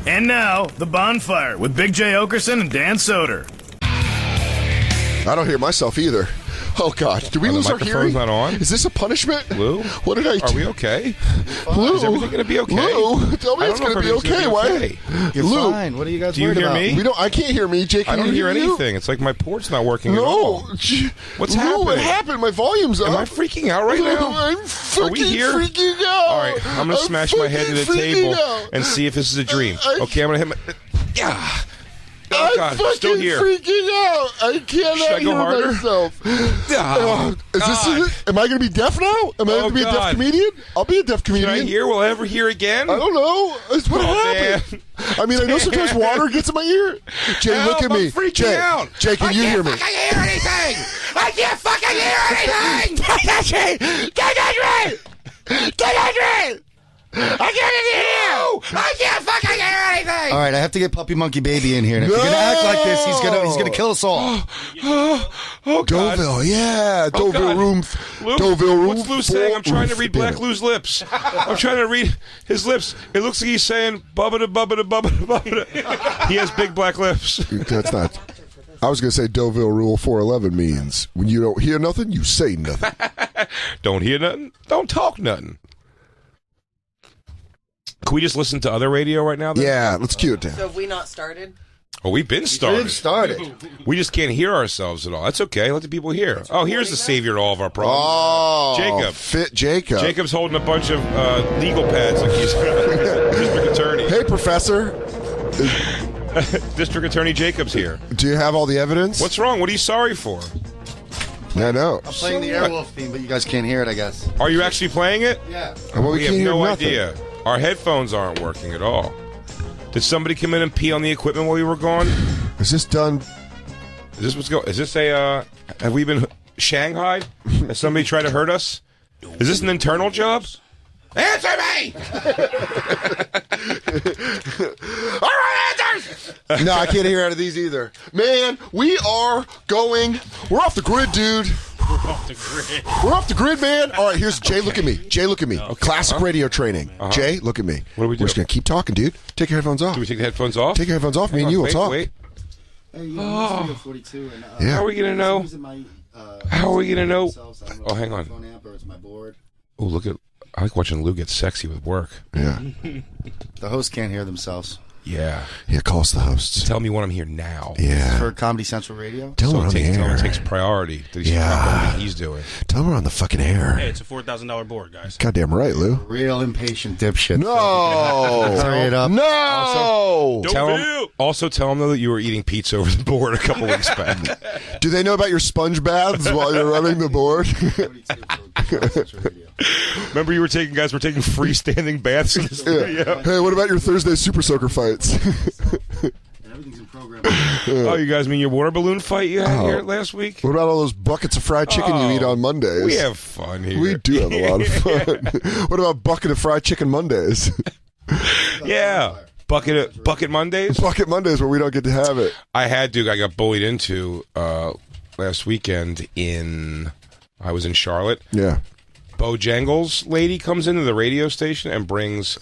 And now, The Bonfire with Big J. Oakerson and Dan Soder. I don't hear myself either. Oh, God. Did we lose our hearing? The microphone's not on? Is this a punishment? Lou? What did I do? Are we okay? Lou? Is everything going to be okay? Lou, tell me it's going to be okay. Why? You're Lou, fine. What are you guys do you worried hear about? me? I can't hear me. Jake, I can don't you hear you? anything. It's like my port's not working at all. What's Lou, happening? what happened? My volume's up. Am I freaking out right now? I'm Are we here? freaking out. All right, I'm going to smash my head to the table and see if this is a dream. Okay, I'm going to hit my... Yeah. Oh, God, I'm fucking still here. freaking out. I cannot Should I go hear harder? myself. Oh, Is this it? Am I going to be deaf now? Am I going to be a deaf God. comedian? I'll be a deaf comedian. Can I hear? Will I ever hear again? I don't know. It's what happened. I mean, I know sometimes water gets in my ear. Jay, Help, look at me. I'm freaking Jay, out. Jay, can you hear me? I can't hear anything. I can't fucking hear anything. Get I can't fucking hear anything. All right, I have to get Puppy Monkey Baby in here. And if you're gonna act like this, he's gonna kill us all. Oh, God. Deauville, yeah. Oh, Deauville God. room. Lou, Deauville room. what's Lou saying? I'm trying to read Black Damn it. Lou's lips. I'm trying to read his lips. It looks like he's saying bubba da bubba da bubba da bubba da. He has big black lips. That's not. I was going to say Deauville Rule 411 means when you don't hear nothing, you say nothing. Don't hear nothing. Don't talk nothing. Can we just listen to other radio right now? Then? Yeah, let's cue it down. So have we not started? Oh, we've been started. started. We just can't hear ourselves at all. That's okay. Let the people hear. Oh, here's the savior to all of our problems. Oh, Jacob. Fit Jacob. Jacob's holding a bunch of legal pads like he's district attorney. Hey, Professor. District Attorney Jacob's here. Do you have all the evidence? What's wrong? What are you sorry for? I know. I'm playing the Airwolf theme, but you guys can't hear it, I guess. Are you actually playing it? Yeah. Well, We can't have hear no nothing. idea. Our headphones aren't working at all. Did somebody come in and pee on the equipment while you were gone? Is this done? Is this what's going? Is this a? Have we been shanghaied? Has somebody tried to hurt us? Is this an internal job? Answer me! All right, answers. No, I can't hear out of these either. Man, we are going. We're off the grid, dude. We're off the grid, man. All right, here's Jay. Look at me. Jay, look at me. Classic radio training. Jay, look at me. What do we do? We're just gonna keep talking, dude. Take your headphones off. Do we take the headphones off? Take your headphones off. Me and you will wait, talk. Wait. Hey, Studio 42, and, Yeah. How are we gonna know? How are we gonna know? Oh, hang on. Phone amp or it's my board. Oh, look at. I like watching Lou get sexy with work. Yeah. The hosts can't hear themselves. Yeah. Yeah. Call us the hosts. Tell me when I'm here now. Yeah. For Comedy Central Radio. Tell them we're on the Tell him air. it takes priority. That he's everything he's doing. Tell them we're on the fucking air. Hey, it's a $4,000 board, guys. Goddamn right, Lou. Real impatient dipshit. No. Hurry it up. No. Tell him though that you were eating pizza over the board a couple weeks back. Do they know about your sponge baths while you're running the board? 42 for Comedy Central Radio. Remember, you were taking freestanding baths in the studio. Hey, what about your Thursday Super Soaker fights? And everything's in program. Oh, you guys mean your water balloon fight you had here last week? What about all those buckets of fried chicken you eat on Mondays? We have fun here. We do have a lot of fun. What about bucket of fried chicken Mondays? Yeah. Bucket Mondays? Bucket Mondays where we don't get to have it. I got bullied into last weekend I was in Charlotte. Yeah. Bojangles lady comes into the radio station and brings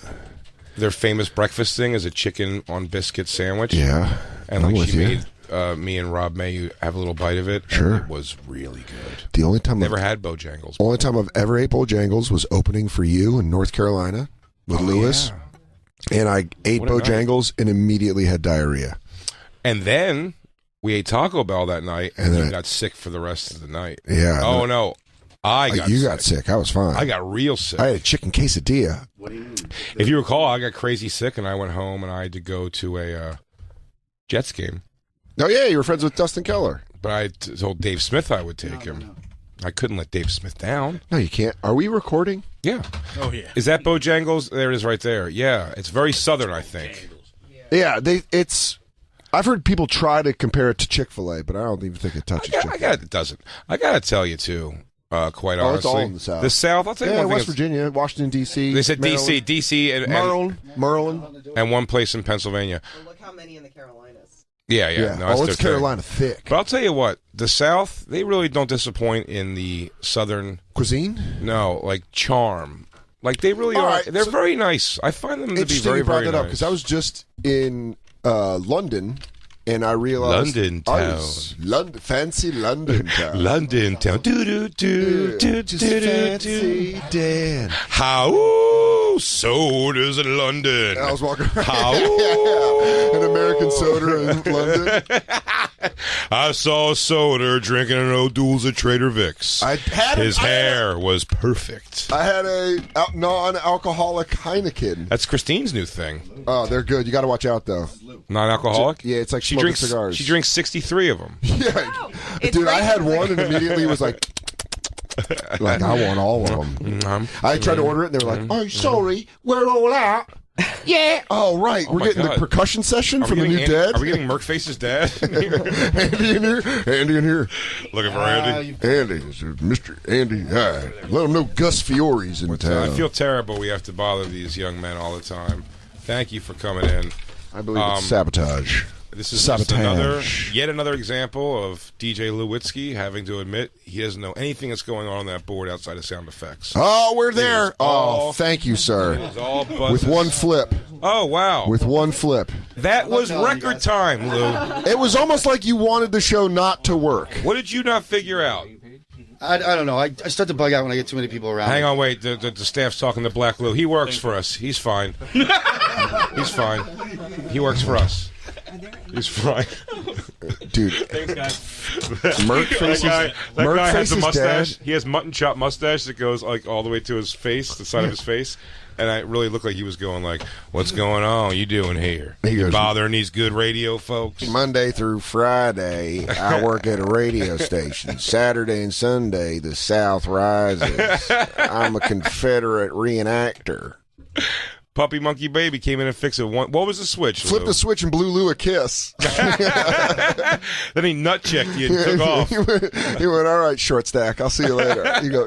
their famous breakfast thing as a chicken on biscuit sandwich. Yeah. And I'm like with she you. made me and Rob May have a little bite of it. Sure. And it was really good. The only time Never had Bojangles. only time I've ever ate Bojangles was opening for you in North Carolina with Lewis. Yeah. And I ate What a night. Bojangles and immediately had diarrhea. And then we ate Taco Bell that night and then you got sick for the rest of the night. Yeah. Oh, no. You got sick. I was fine. I got real sick. I had a chicken quesadilla. What do you mean? If you recall, I got crazy sick and I went home and I had to go to a Jets game. Oh, yeah. You were friends with Dustin Keller. But I told Dave Smith I would take him. I couldn't let Dave Smith down. No, you can't. Are we recording? Yeah. Oh, yeah. Is that Bojangles? There it is right there. Yeah. It's very southern, I think. Yeah. I've heard people try to compare it to Chick-fil-A, but I don't even think it touches Chick-fil-A. It doesn't. I got to tell you, too, quite honestly. Oh, it's all in the South. The South, I'll tell you Yeah, one thing. West Virginia, Washington, D.C. They said Maryland, D.C. and Maryland. and one place in Pennsylvania. Well, look how many in the Carolinas. Yeah. Yeah. No, that's it's their thing. Carolina thick. But I'll tell you what, the South, they really don't disappoint in the Southern, Cuisine? no, like charm. Like they really All are. right, They're so- very nice. I find them to be Interesting very, you brought very that up nice. because I was just in London and I realized London London, fancy London town. London town. Do do do do Just do do. fancy Dan. How sodas in London. I was walking around. How An American soda in London. I saw Soder drinking an O'Doul's at Trader Vic's. His hair was perfect. I had a non-alcoholic Heineken. That's Christine's new thing. Oh, they're good. You got to watch out though. Non-alcoholic? Yeah, it's like she smoking drinks cigars. She drinks 63 of them. Yeah, It's dude, I great. had one and immediately was like I want all of them. I tried to order it and they were like, "Oh, sorry, we're all out." Yeah. Oh, right. We're my getting God. the percussion session Are from we the new getting Dead. Are we getting Merkface's dad in here? Andy in here. Andy in here. Looking for Andy? Andy, this is Mr. Andy. Hi. Let them know Gus Fiore's in town. I feel terrible we have to bother these young men all the time. Thank you for coming in. I believe it's sabotage. This is just Sabotage. yet another example of DJ Lewitsky having to admit he doesn't know anything that's going on that board outside of sound effects. Oh, we're there. is all- Oh, thank you, sir. It's all buzzes. With one flip. Oh, wow. With one flip. That was record time, Lou. It was almost like you wanted the show not to work. What did you not figure out? I don't know. I start to bug out when I get too many people around. Hang on, wait. The staff's talking to Black Lou. He works for us. He's fine. He's fine. He works for us. He's fine. Dude. Merc faces, That Merc guy has a faces mustache. dad. He has mutton chop mustache that goes like all the way to his face, the side of his face. And I really looked like he was going like, "What's going on? You doing here? He You goes, bothering these good radio folks?" Monday through Friday, I work at a radio station. Saturday and Sunday, the South rises. I'm a Confederate reenactor. Puppy Monkey Baby came in and fixed it. What was the switch? Flipped Lou? the switch and blew Lou a kiss. Then he nut checked you and took off. He went, all right, short stack. I'll see you later. You go,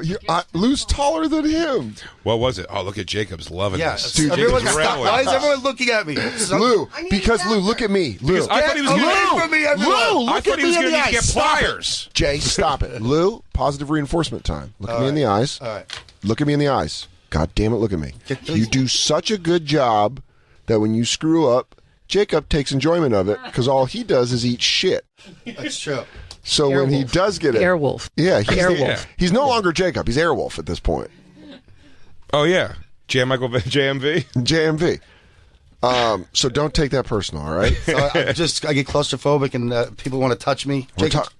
Lou's taller than him. What was it? Oh, look at Jacob's loving Yeah, this. Dude, everyone Jacob's stop. reveling. Why is everyone looking at me? Lou, I need because a Lou, doctor. look at me. Lou, Because I thought he was Get going away from me, everyone. Lou, I look thought at he me was in going the to eyes. get Stop it. pliers. Jay, stop it. Lou, positive reinforcement time. Look at me in the eyes. All right. Look at me in the eyes. God damn it, look at me. Get- You do such a good job that when you screw up, Jacob takes enjoyment of it because all he does is eat shit. That's true. So when he Airwolf. does get it, Airwolf. yeah, he's, Airwolf. he's no longer Jacob. He's Airwolf at this point. Oh, yeah. JMV? JMV. So don't take that personal, all right? So I get claustrophobic and people want to touch me. We're, Jacob's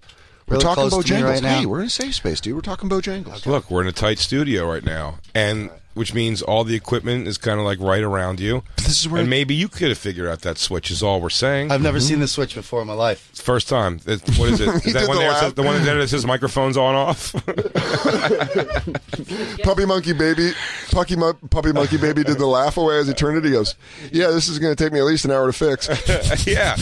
we're really talking close to me Bojangles. right now. Hey, we're in a safe space, dude. We're talking Bojangles. Look, we're in a tight studio right now, and which means all the equipment is kind of like right around you. This is where And maybe you could have figured out that switch is all we're saying. I've never seen this switch before in my life. First time. What is it? Is He that did one the there? laugh. The one there that says microphone's on off? Puppy Monkey Baby, Puppy Monkey Baby did the laugh away as he turned it. He goes, "Yeah, this is going to take me at least an hour to fix." Yeah.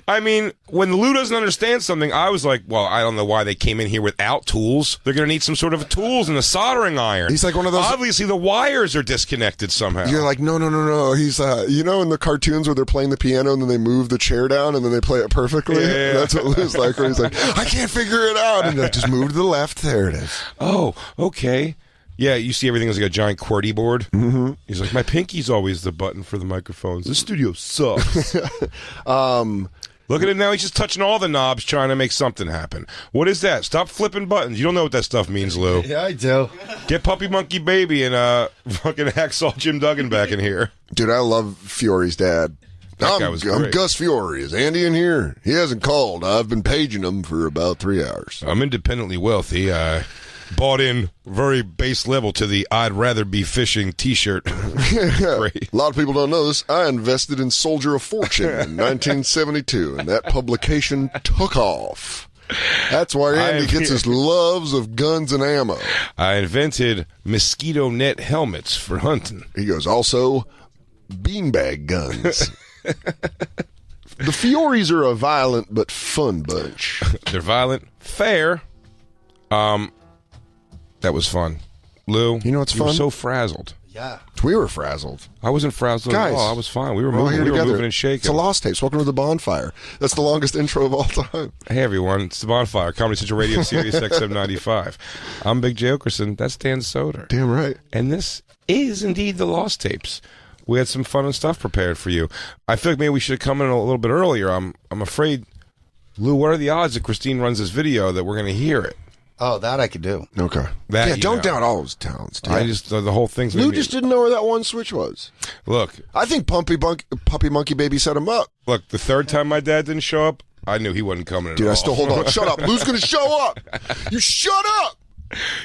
I mean, when Lou doesn't understand something, I was like, well, I don't know why they came in here without tools. They're going to need some sort of tools and a soldering iron. He's like one of those- Obviously, the wires are disconnected somehow. You're like, no. He's, you know, in the cartoons where they're playing the piano and then they move the chair down and then they play it perfectly. Yeah. That's what Lou's like. Where he's like, I can't figure it out, and like, just move to the left. There it is. Oh, okay. Yeah, you see everything as like a giant QWERTY board. Mm-hmm. He's like, my pinky's always the button for the microphones. This studio sucks. Look at him now. He's just touching all the knobs trying to make something happen. What is that? Stop flipping buttons. You don't know what that stuff means, Lou. Yeah, I do. Get Puppy Monkey Baby and fucking Hacksaw Jim Duggan back in here. Dude, I love Fiore's dad. That guy was I'm great. Gus Fiore. Is Andy in here? He hasn't called. I've been paging him for about 3 hours. I'm independently wealthy. I bought in very base level to the I'd rather be fishing t-shirt. Great. A lot of people don't know this. I invested in Soldier of Fortune in 1972, and that publication took off. That's why Andy gets his loves of guns and ammo. I invented mosquito net helmets for hunting. He goes, also, beanbag guns. The Fiores are a violent but fun bunch. They're violent, fair. That was fun. Lou, You know what's you were fun? so frazzled. Yeah. We were frazzled. I wasn't frazzled Guys, at all. I was fine. We were We're all moving. here We were together. moving and shaking. It's a Lost Tapes. Welcome to the Bonfire. That's the longest intro of all time. Hey everyone, it's the Bonfire, Comedy Central Radio, Sirius XM 95. I'm Big J Oakerson. That's Dan Soder. Damn right. And this is indeed the Lost Tapes. We had some fun and stuff prepared for you. I feel like maybe we should have come in a little bit earlier. I'm afraid, Lou, what are the odds that Christine runs this video that we're going to hear it? Oh, that I could do. Okay. That, yeah, you don't know. doubt all those talents, dude. I just, the whole thing's... Lou just didn't know where that one switch was. Look, I think Puppy Monkey Baby set him up. look, the third time my dad didn't show up, I knew he wasn't coming at Dude, all. I still hold on. Shut up. Lou's going to show up. You shut up.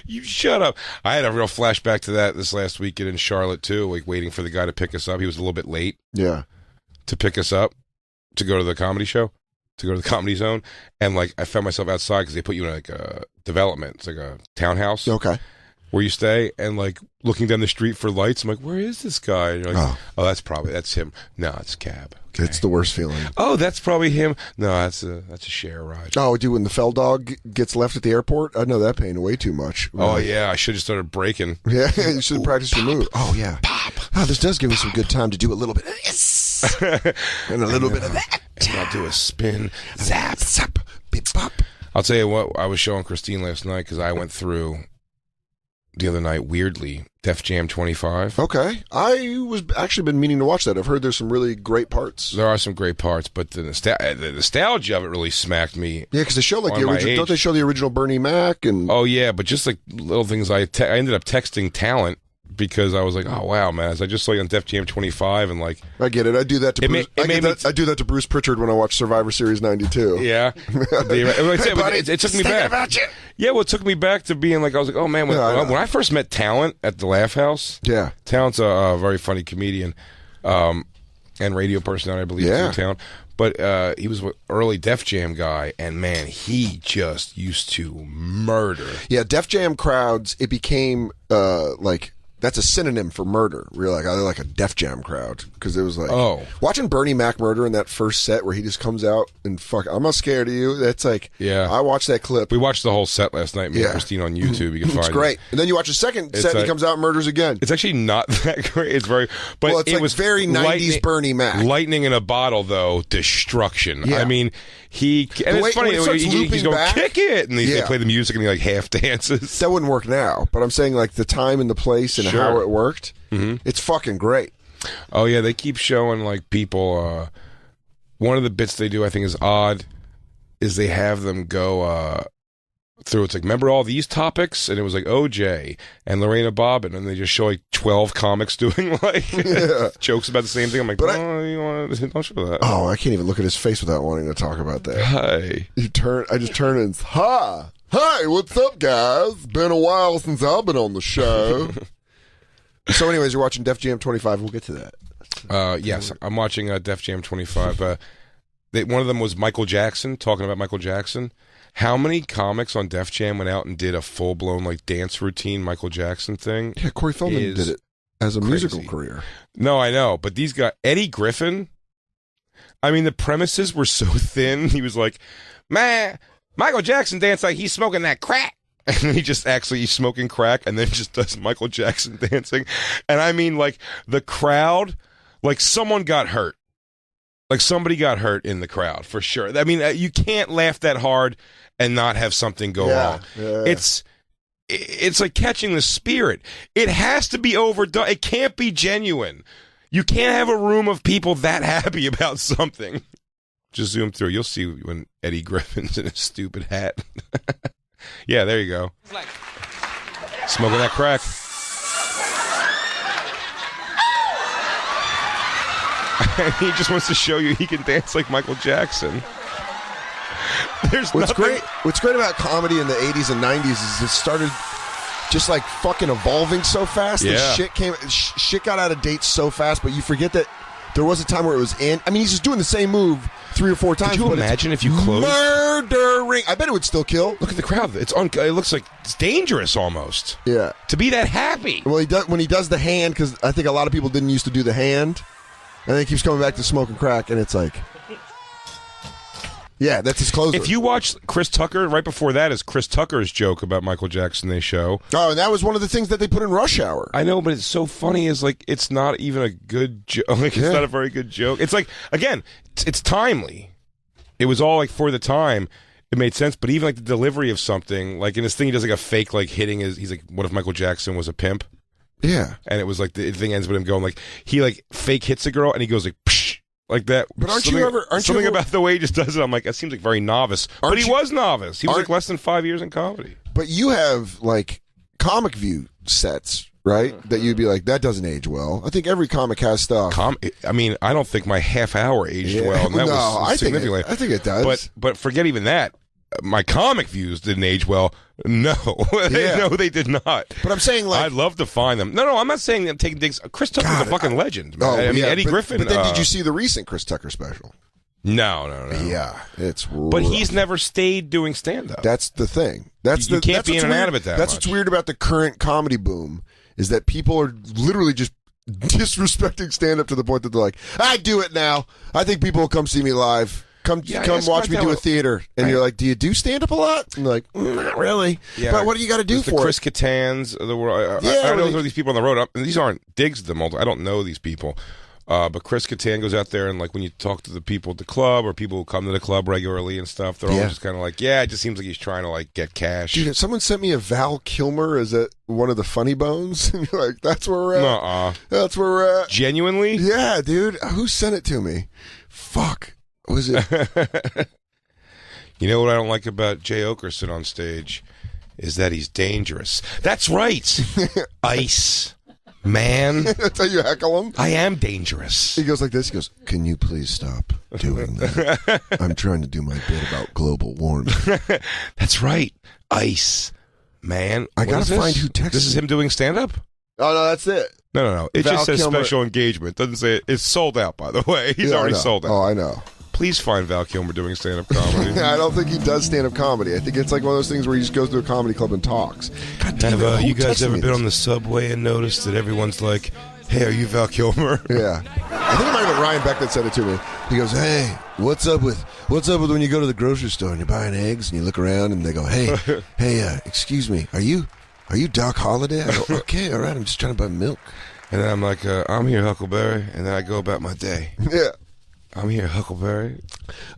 You shut up. I had a real flashback to that this last weekend in Charlotte, too, like waiting for the guy to pick us up. He was a little bit late Yeah. to pick us up to go to the comedy show, to go to the Comedy Zone. And, like, I found myself outside because they put you in, like, a development. It's like a townhouse Okay. where you stay. And, like, looking down the street for lights, I'm like, where is this guy? And you're like, oh, that's him. No, it's a cab. Okay. It's the worst feeling. Oh, that's probably him. No, that's a share ride. Oh, dude, when the fell dog gets left at the airport, I know that pain way too much. Oh, yeah, I should have started breaking. Yeah, you should practice your move. Oh, yeah. Pop. Oh, this does give me some good time to do a little bit of this and a little bit of that. And I'll do a spin. Zap, zap, bip, bop. I'll tell you what, I was showing Christine last night because I went through the other night, weirdly, Def Jam 25. Okay. I was actually been meaning to watch that. I've heard there's some really great parts. There are some great parts, but the nostalgia of it really smacked me. Yeah, because they show like On the my original. age. Don't they show the original Bernie Mac? And Oh, yeah, but just like little things, I ended up texting Talent because I was like, oh, wow, man, as I just saw you on Def Jam 25 and like, I get it. I do that to It Bruce. ma- it made me- I do that to Bruce Pritchard when I watch Survivor Series '92. yeah. It took me back. About you. Yeah, well, it took me back to being like, I was like, oh, man, Yeah, I know. when I first met Talent at the Laugh House, Yeah. Talent's a very funny comedian and radio personality, I believe, Yeah. too, Talent. But he was an early Def Jam guy, and man, he just used to murder. Yeah, Def Jam crowds. It became like that's a synonym for murder. We're like, I like a Def Jam crowd because it was like, Oh. watching Bernie Mac murder in that first set where he just comes out and fuck, I'm not scared of you. That's like, Yeah. I watched that clip. We watched the whole set last night, me Yeah. and Christine on YouTube. You can find It's great. And then you watch a second It's set and he like- comes out and murders again. It's actually not that great. It's very, but Well, it's it like was very 90s Bernie Mac. Lightning in a bottle, though, destruction. Yeah. I mean, and The way- it's funny. when it starts He's looping going, back- kick it, and they Yeah. play the music and he like half dances. That wouldn't work now, but I'm saying like the time and the place and Sure. how it worked. It's fucking great. Oh yeah, they keep showing like people. One of the bits they do, I think, is odd. Is they have them go through. It's like, remember all these topics, and it was like OJ and Lorena Bobbitt, and they just show like 12 comics doing like jokes about the same thing. I'm like, But you want to don't show that? Oh, I can't even look at his face without wanting to talk about that. Hi. I just turn and hi, what's up, guys? Been a while since I've been on the show. So, anyways, you're watching Def Jam 25. We'll get to that. Yes, I'm watching Def Jam 25. One of them was Michael Jackson, talking about Michael Jackson. How many comics on Def Jam went out and did a full-blown like dance routine Michael Jackson thing? Yeah, Corey Feldman Is did it as a crazy. musical career. No, I know, but these guys, Eddie Griffin, I mean, the premises were so thin. He was like, man, Michael Jackson danced like he's smoking that crack. And he just actually, he's smoking crack and then just does Michael Jackson dancing. And I mean, like, the crowd, like, someone got hurt. Like, somebody got hurt in the crowd, for sure. I mean, you can't laugh that hard and not have something go wrong. Yeah. It's like catching the spirit. It has to be overdone. It can't be genuine. You can't have a room of people that happy about something. Just zoom through. You'll see when Eddie Griffin's in a stupid hat. Yeah, there you go. Smoking that crack. He just wants to show you he can dance like Michael Jackson. There's What's nothing. great about comedy in the 80s and 90s is it started just like fucking evolving so fast. Yeah. The shit got out of date so fast, but you forget that there was a time where it was in. I mean, he's just doing the same move 3 or 4 times. Could you but imagine it's if you closed? murdering? I bet it would still kill. Look at the crowd. It looks like it's dangerous almost. Yeah. To be that happy. Well, when he does the hand, because I think a lot of people didn't used to do the hand, and then he keeps coming back to smoking crack, and it's like, Yeah, that's his closer. If you watch Chris Tucker, right before that is Chris Tucker's joke about Michael Jackson they show. Oh, and that was one of the things that they put in Rush Hour. I know, but it's so funny. Is like it's not even a good joke. Like it's not a very good joke. It's like again, it's timely. It was all like for the time. It made sense, but even like the delivery of something, like in this thing, he does like a fake like hitting. He's like, what if Michael Jackson was a pimp? Yeah, and it was like the thing ends with him going like he like fake hits a girl and he goes like psh, like that. But aren't something, you ever something about the way he just does it? I'm like, that seems like very novice. But he was novice. He was like less than 5 years in comedy. But you have like comic view sets, right? That you'd be like, that doesn't age well. I think every comic has stuff. I mean, I don't think my half hour aged well. And that was significantly. I think it does. But forget even that. My comic views didn't age well. No, no, they did not. But I'm saying, like, I'd love to find them. No, I'm not saying I'm taking digs. Chris Tucker's a fucking legend. Man. I mean, Eddie Griffin. But then, did you see the recent Chris Tucker special? No. Yeah, it's. But he's never stayed doing stand-up. That's the thing. You can't be in and out of it that much. That's what's weird about the current comedy boom is that people are literally just disrespecting stand-up to the point that they're like, I do it now. I think people will come see me live. Come watch me do a theater. And you're like, do you do stand-up a lot? And they're like, not really. Yeah, but what do you got to do for the Chris Katans of the world. I know these people on the road. These aren't digs to them. I don't know these people. But Chris Kattan goes out there and like when you talk to the people at the club or people who come to the club regularly and stuff, they're all just kind of like, it just seems like he's trying to like get cash. Dude, someone sent me a Val Kilmer as one of the funny bones. And you're like, that's where we're at. Nuh-uh. That's where we're at. Genuinely? Yeah, dude. Who sent it to me? Fuck. Was it? You know what I don't like about Jay Oakerson on stage is that he's dangerous. That's right. Ice. Man. That's how you heckle him? I am dangerous. He goes like this. He goes, can you please stop doing that? I'm trying to do my bit about global warming. That's right. Ice. Man. I got to find who texted This is him doing stand-up? Oh, no, that's it. No. It Val just says Kilmer. special engagement. Doesn't say it. It's sold out, by the way. He's already sold out. Oh, I know. Please find Val Kilmer doing stand-up comedy. I don't think he does stand-up comedy. I think it's like one of those things where he just goes to a comedy club and talks. Have you guys ever been on the subway and noticed that everyone's like, hey, are you Val Kilmer? Yeah. I think it might have been Ryan Beck that said it to me. He goes, hey, what's up with when you go to the grocery store and you're buying eggs and you look around and they go, hey, excuse me, are you Doc Holliday? I go, okay, all right, I'm just trying to buy milk. And then I'm like, I'm here, Huckleberry, and then I go about my day. Yeah. I'm here, Huckleberry.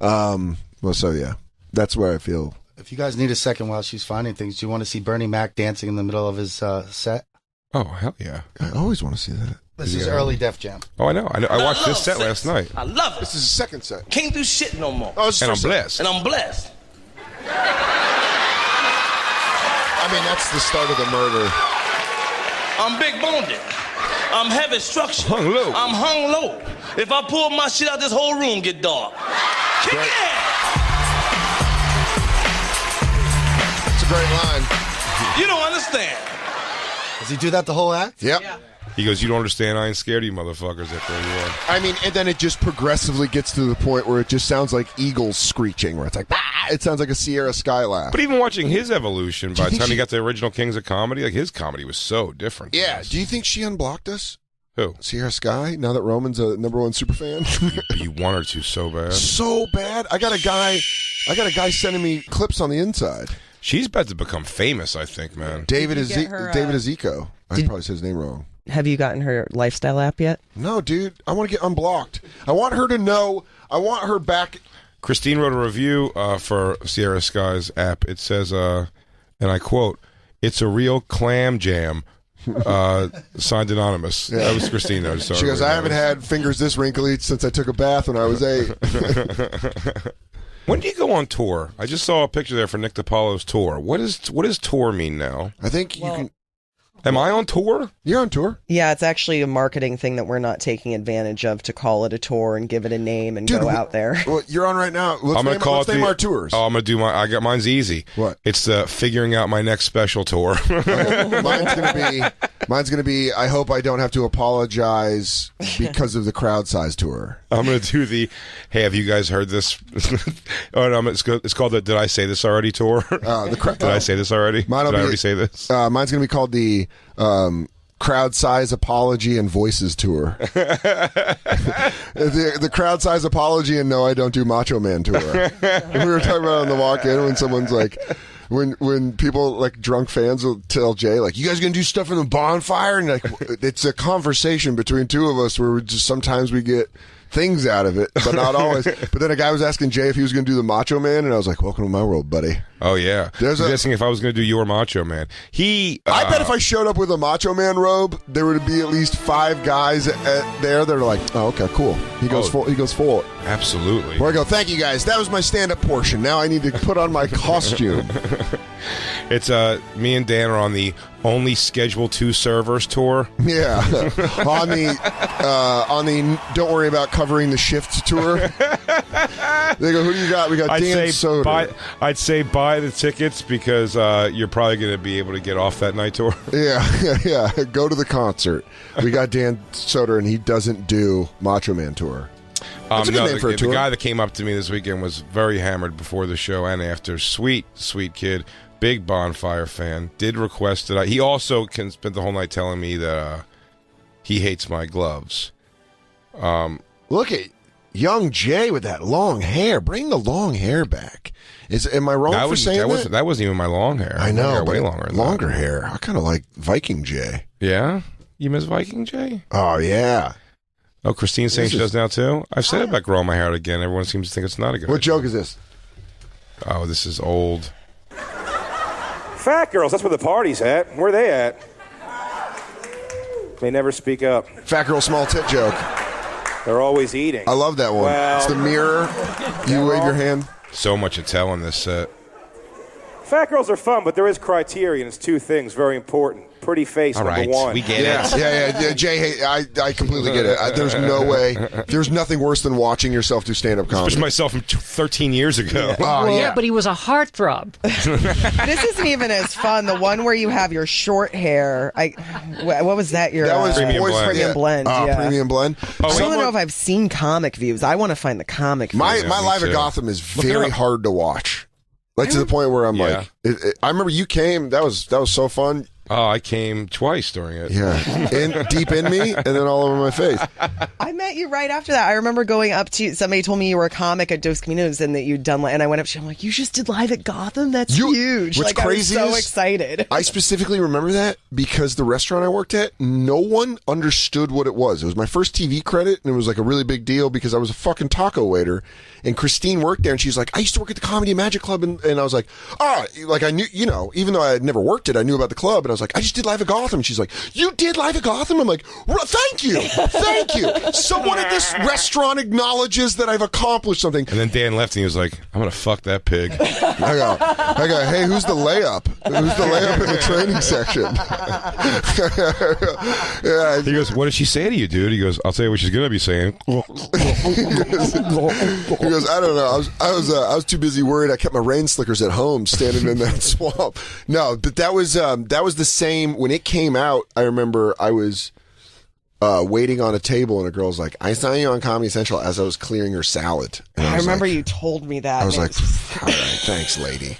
Well, so yeah, that's where I feel. If you guys need a second while she's finding things, do you want to see Bernie Mac dancing in the middle of his set? Oh, hell yeah. I always want to see that. This is early Def Jam. Oh, I know. I watched this set last night. I love it. This is his second set. Can't do shit no more. Oh, and I'm blessed. And I'm blessed. I mean, that's the start of the murder. I'm big boned. I'm heavy structured. Hung low. I'm hung low. If I pull my shit out, this whole room get dark. Kick it! It's a great line. You don't understand. Does he do that the whole act? Yep. Yeah. He goes, you don't understand, I ain't scared of you motherfuckers. After you are. I mean, and then it just progressively gets to the point where it just sounds like eagles screeching, where it's like, it sounds like a Sierra Sky laugh. But even watching his evolution, by the time he got to the original Kings of Comedy, like his comedy was so different. Yeah. Do you think she unblocked us? Who? Sierra Sky, now that Roman's a #1 superfan? You want her to so bad. So bad. I got a guy sending me clips on the inside. She's about to become famous, I think, man. David Did you get her, Ezekiel. I probably said his name wrong. Have you gotten her lifestyle app yet? No, dude. I want to get unblocked. I want her to know. I want her back. Christine wrote a review for Sierra Sky's app. It says, and I quote, "It's a real clam jam." Signed anonymous. Yeah. That was Christine. Though. She goes, I haven't had fingers this wrinkly since I took a bath when I was 8. When do you go on tour? I just saw a picture there for Nick DiPaolo's tour. What does tour mean now? I think you can. Am I on tour? You're on tour. Yeah, it's actually a marketing thing that we're not taking advantage of to call it a tour and give it a name and go out there. Well, you're on right now. I'm gonna let's name our tours. Oh, I'm gonna do mine's easy. What? It's figuring out my next special tour. Mine's gonna be. I hope I don't have to apologize because of the crowd size tour. I'm gonna do the. Hey, have you guys heard this? Oh, no, it's called the Did I Say This Already tour. Did I say this already? Did I already say this? Mine's gonna be called the crowd size apology and voices tour. the crowd size apology and no, I don't do Macho Man tour. We were talking about on the walk-in when someone's like, when people like drunk fans will tell Jay like, you guys gonna do stuff in the bonfire, and like it's a conversation between two of us where sometimes we get things out of it, but not always. But then a guy was asking Jay if he was going to do the Macho Man, and I was like, welcome to my world, buddy. Oh, yeah. He was asking if I was going to do your Macho Man. I bet if I showed up with a Macho Man robe, there would be at least 5 guys there that are like, oh, okay, cool. He goes full. Absolutely. Where I go, thank you, guys. That was my stand-up portion. Now I need to put on my costume. It's me and Dan are on the Only Schedule 2 Servers tour. Yeah. on the Don't Worry About Covering the Shift tour. They go, who do you got? We got Dan Soder. I'd say buy the tickets because you're probably going to be able to get off that night tour. Yeah. Go to the concert. We got Dan Soder, and he doesn't do Macho Man tour. That's a good name for a tour. The guy that came up to me this weekend was very hammered before the show and after. Sweet kid. Big Bonfire fan. Did request that he also can spend the whole night telling me that he hates my gloves. Look at young Jay with that long hair. Bring the long hair back. Am I wrong for saying that? That wasn't even my long hair. I know, way longer than longer that. hair. I kind of like Viking Jay. Yeah? You miss Viking Jay? Oh, yeah. Oh, Christine's saying she does now, too? I've said about growing my hair out again. Everyone seems to think it's not a good What idea. joke is this? Oh, this is old. Fat girls, that's where the party's at. Where are they at? They never speak up. Fat girl, small tit joke. They're always eating. I love that one. Well, it's the mirror. You wave your hand. So much to tell in this set. Fat girls are fun, but there is criteria, and it's 2 things very important. Pretty face, All right, number 1. we get Yeah, it. yeah. Jay, hey, I completely get it. There's no way. There's nothing worse than watching yourself do stand-up comedy. Especially myself from 13 years ago. Oh, yeah. But he was a heartthrob. This isn't even as fun. The one where you have your short hair. What was that? Your That was Premium Boys Blend. Premium Blend. Yeah. Premium Blend. I don't know if I've seen comic views. I want to find the comic views. My me Live at too. Gotham is very hard to watch. Like to the point where I'm like, I remember you came. That was so fun. Oh, I came twice during it. Yeah, deep in me, and then all over my face. I met you right after that. I remember going up to somebody told me you were a comic at Dos Caminos and that you'd done. And I went up to you. I'm like, you just did Live at Gotham. That's huge. What's crazy I was so is excited. I specifically remember that because the restaurant I worked at, no one understood what it was. It was my first TV credit, and it was like a really big deal because I was a fucking taco waiter. And Christine worked there, and she's like, I used to work at the Comedy Magic Club, and I was like, like I knew, even though I had never worked it, I knew about the club, and I was like, I just did Live at Gotham. And she's like, you did Live at Gotham? I'm like, thank you. Someone at this restaurant acknowledges that I've accomplished something. And then Dan left, and he was like, I'm going to fuck that pig. I go, hey, who's the layup? Who's the layup in the training section? Yeah. He goes, what did she say to you, dude? He goes, I'll tell you what she's going to be saying. He goes, I don't know. I was too busy worried. I kept my rain slickers at home, standing in that swamp. No, but that was the same when it came out. I remember I was waiting on a table, and a girl's like, I saw you on Comedy Central as I was clearing her salad. And I remember like, you told me that. I was like, all right, thanks, lady.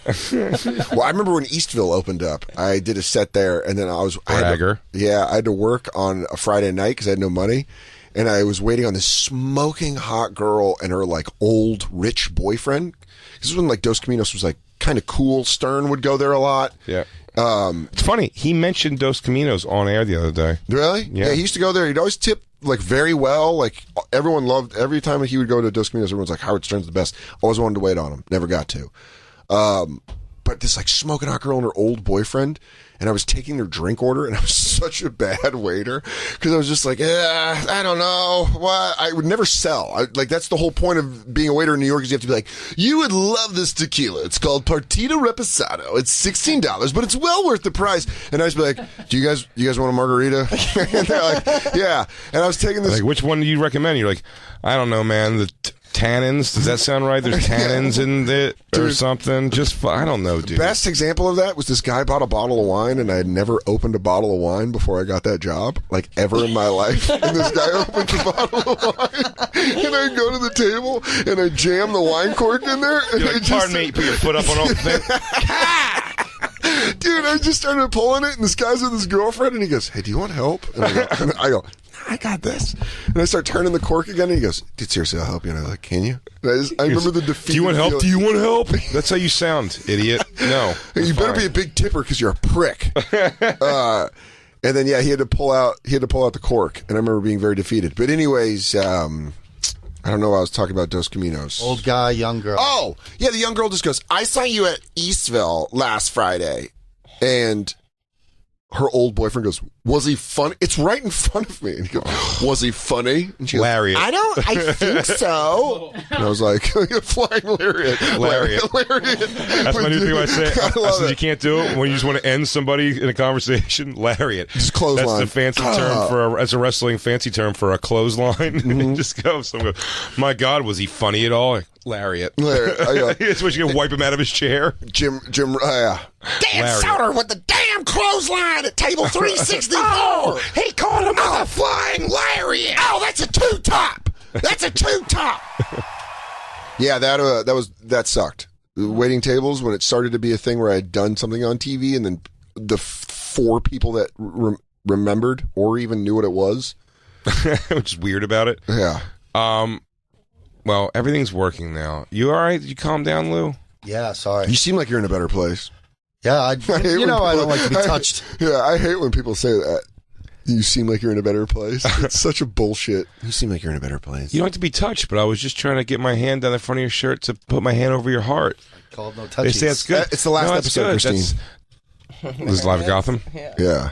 Well, I remember when Eastville opened up, I did a set there, and then I had to work on a Friday night because I had no money. And I was waiting on this smoking hot girl and her like old rich boyfriend. This is when like Dos Caminos was like kind of cool. Stern would go there a lot. Yeah. It's funny. He mentioned Dos Caminos on air the other day. Really? Yeah. He used to go there. He'd always tip like very well. Like everyone loved every time he would go to Dos Caminos. Everyone's like, Howard Stern's the best. Always wanted to wait on him. Never got to. But this like smoking hot girl and her old boyfriend, and I was taking their drink order, and I was such a bad waiter because I was just like, I don't know what. I would never sell. Like that's the whole point of being a waiter in New York is you have to be like, you would love this tequila. It's called Partida Reposado. It's $16, but it's well worth the price. And I was like, do you guys want a margarita? And they're like, yeah. And I was taking this. Like, which one do you recommend? You're like, I don't know, man. The tannins. Does that sound right? There's tannins in it or something. I don't know, dude. Best example of that was this guy bought a bottle of wine, and I had never opened a bottle of wine before I got that job, like ever in my life. And this guy opens a bottle of wine, and I go to the table and I jam the wine cork in there. And You're like, pardon me, you put your foot up on all the thing. Dude, Dude, I just started pulling it, and this guy's with his girlfriend, and he goes, "Hey, do you want help?" And I go, "I got this." And I start turning the cork again, and he goes, "Dude, seriously, I'll help you." And I'm like, "Can you?" And I remember the defeat. Do you want help? Do you want help? That's how you sound, idiot. No. You better be a big tipper because you're a prick. And then he had to pull out the cork, and I remember being very defeated. But anyways, I don't know why I was talking about Dos Caminos. Old guy, young girl. Oh, yeah, the young girl just goes, "I saw you at Eastville last Friday." And her old boyfriend goes, "Was he funny?" It's right in front of me. And he goes, "Was he funny?" And she goes, Lariat. I think so. And I was like, "Flying lariat." Lariat. That's my new thing I say. I love said it. you can't do it when you just want to end somebody in a conversation. Lariat. Just clothesline. That's the fancy term that's a wrestling fancy term for a closesline. Mm-hmm. Just go. Someone goes, "My God, was he funny at all?" Lariat. Lariat. It's what you can wipe him out of his chair. Jim, yeah. Dan Lariat. Soder with the damn clothesline at table 364. He called him a flying lariat. Oh, that's a two-top. That's a two-top. Yeah, that sucked. The waiting tables, when it started to be a thing where I had done something on TV, and then the 4 people that remembered or even knew what it was, Which is weird about it. Yeah. Well, everything's working now. You all right? You calm down, Lou? Yeah, sorry. You seem like you're in a better place. Yeah, I hate when don't like to be people- touched. I hate when people say that. You seem like you're in a better place. It's such a bullshit. You seem like you're in a better place. You don't have to be touched, but I was just trying to get my hand down the front of your shirt to put my hand over your heart. Called no They say touchies. it's good. It's the last that's episode, good. Christine. This is Live at Gotham? Yeah.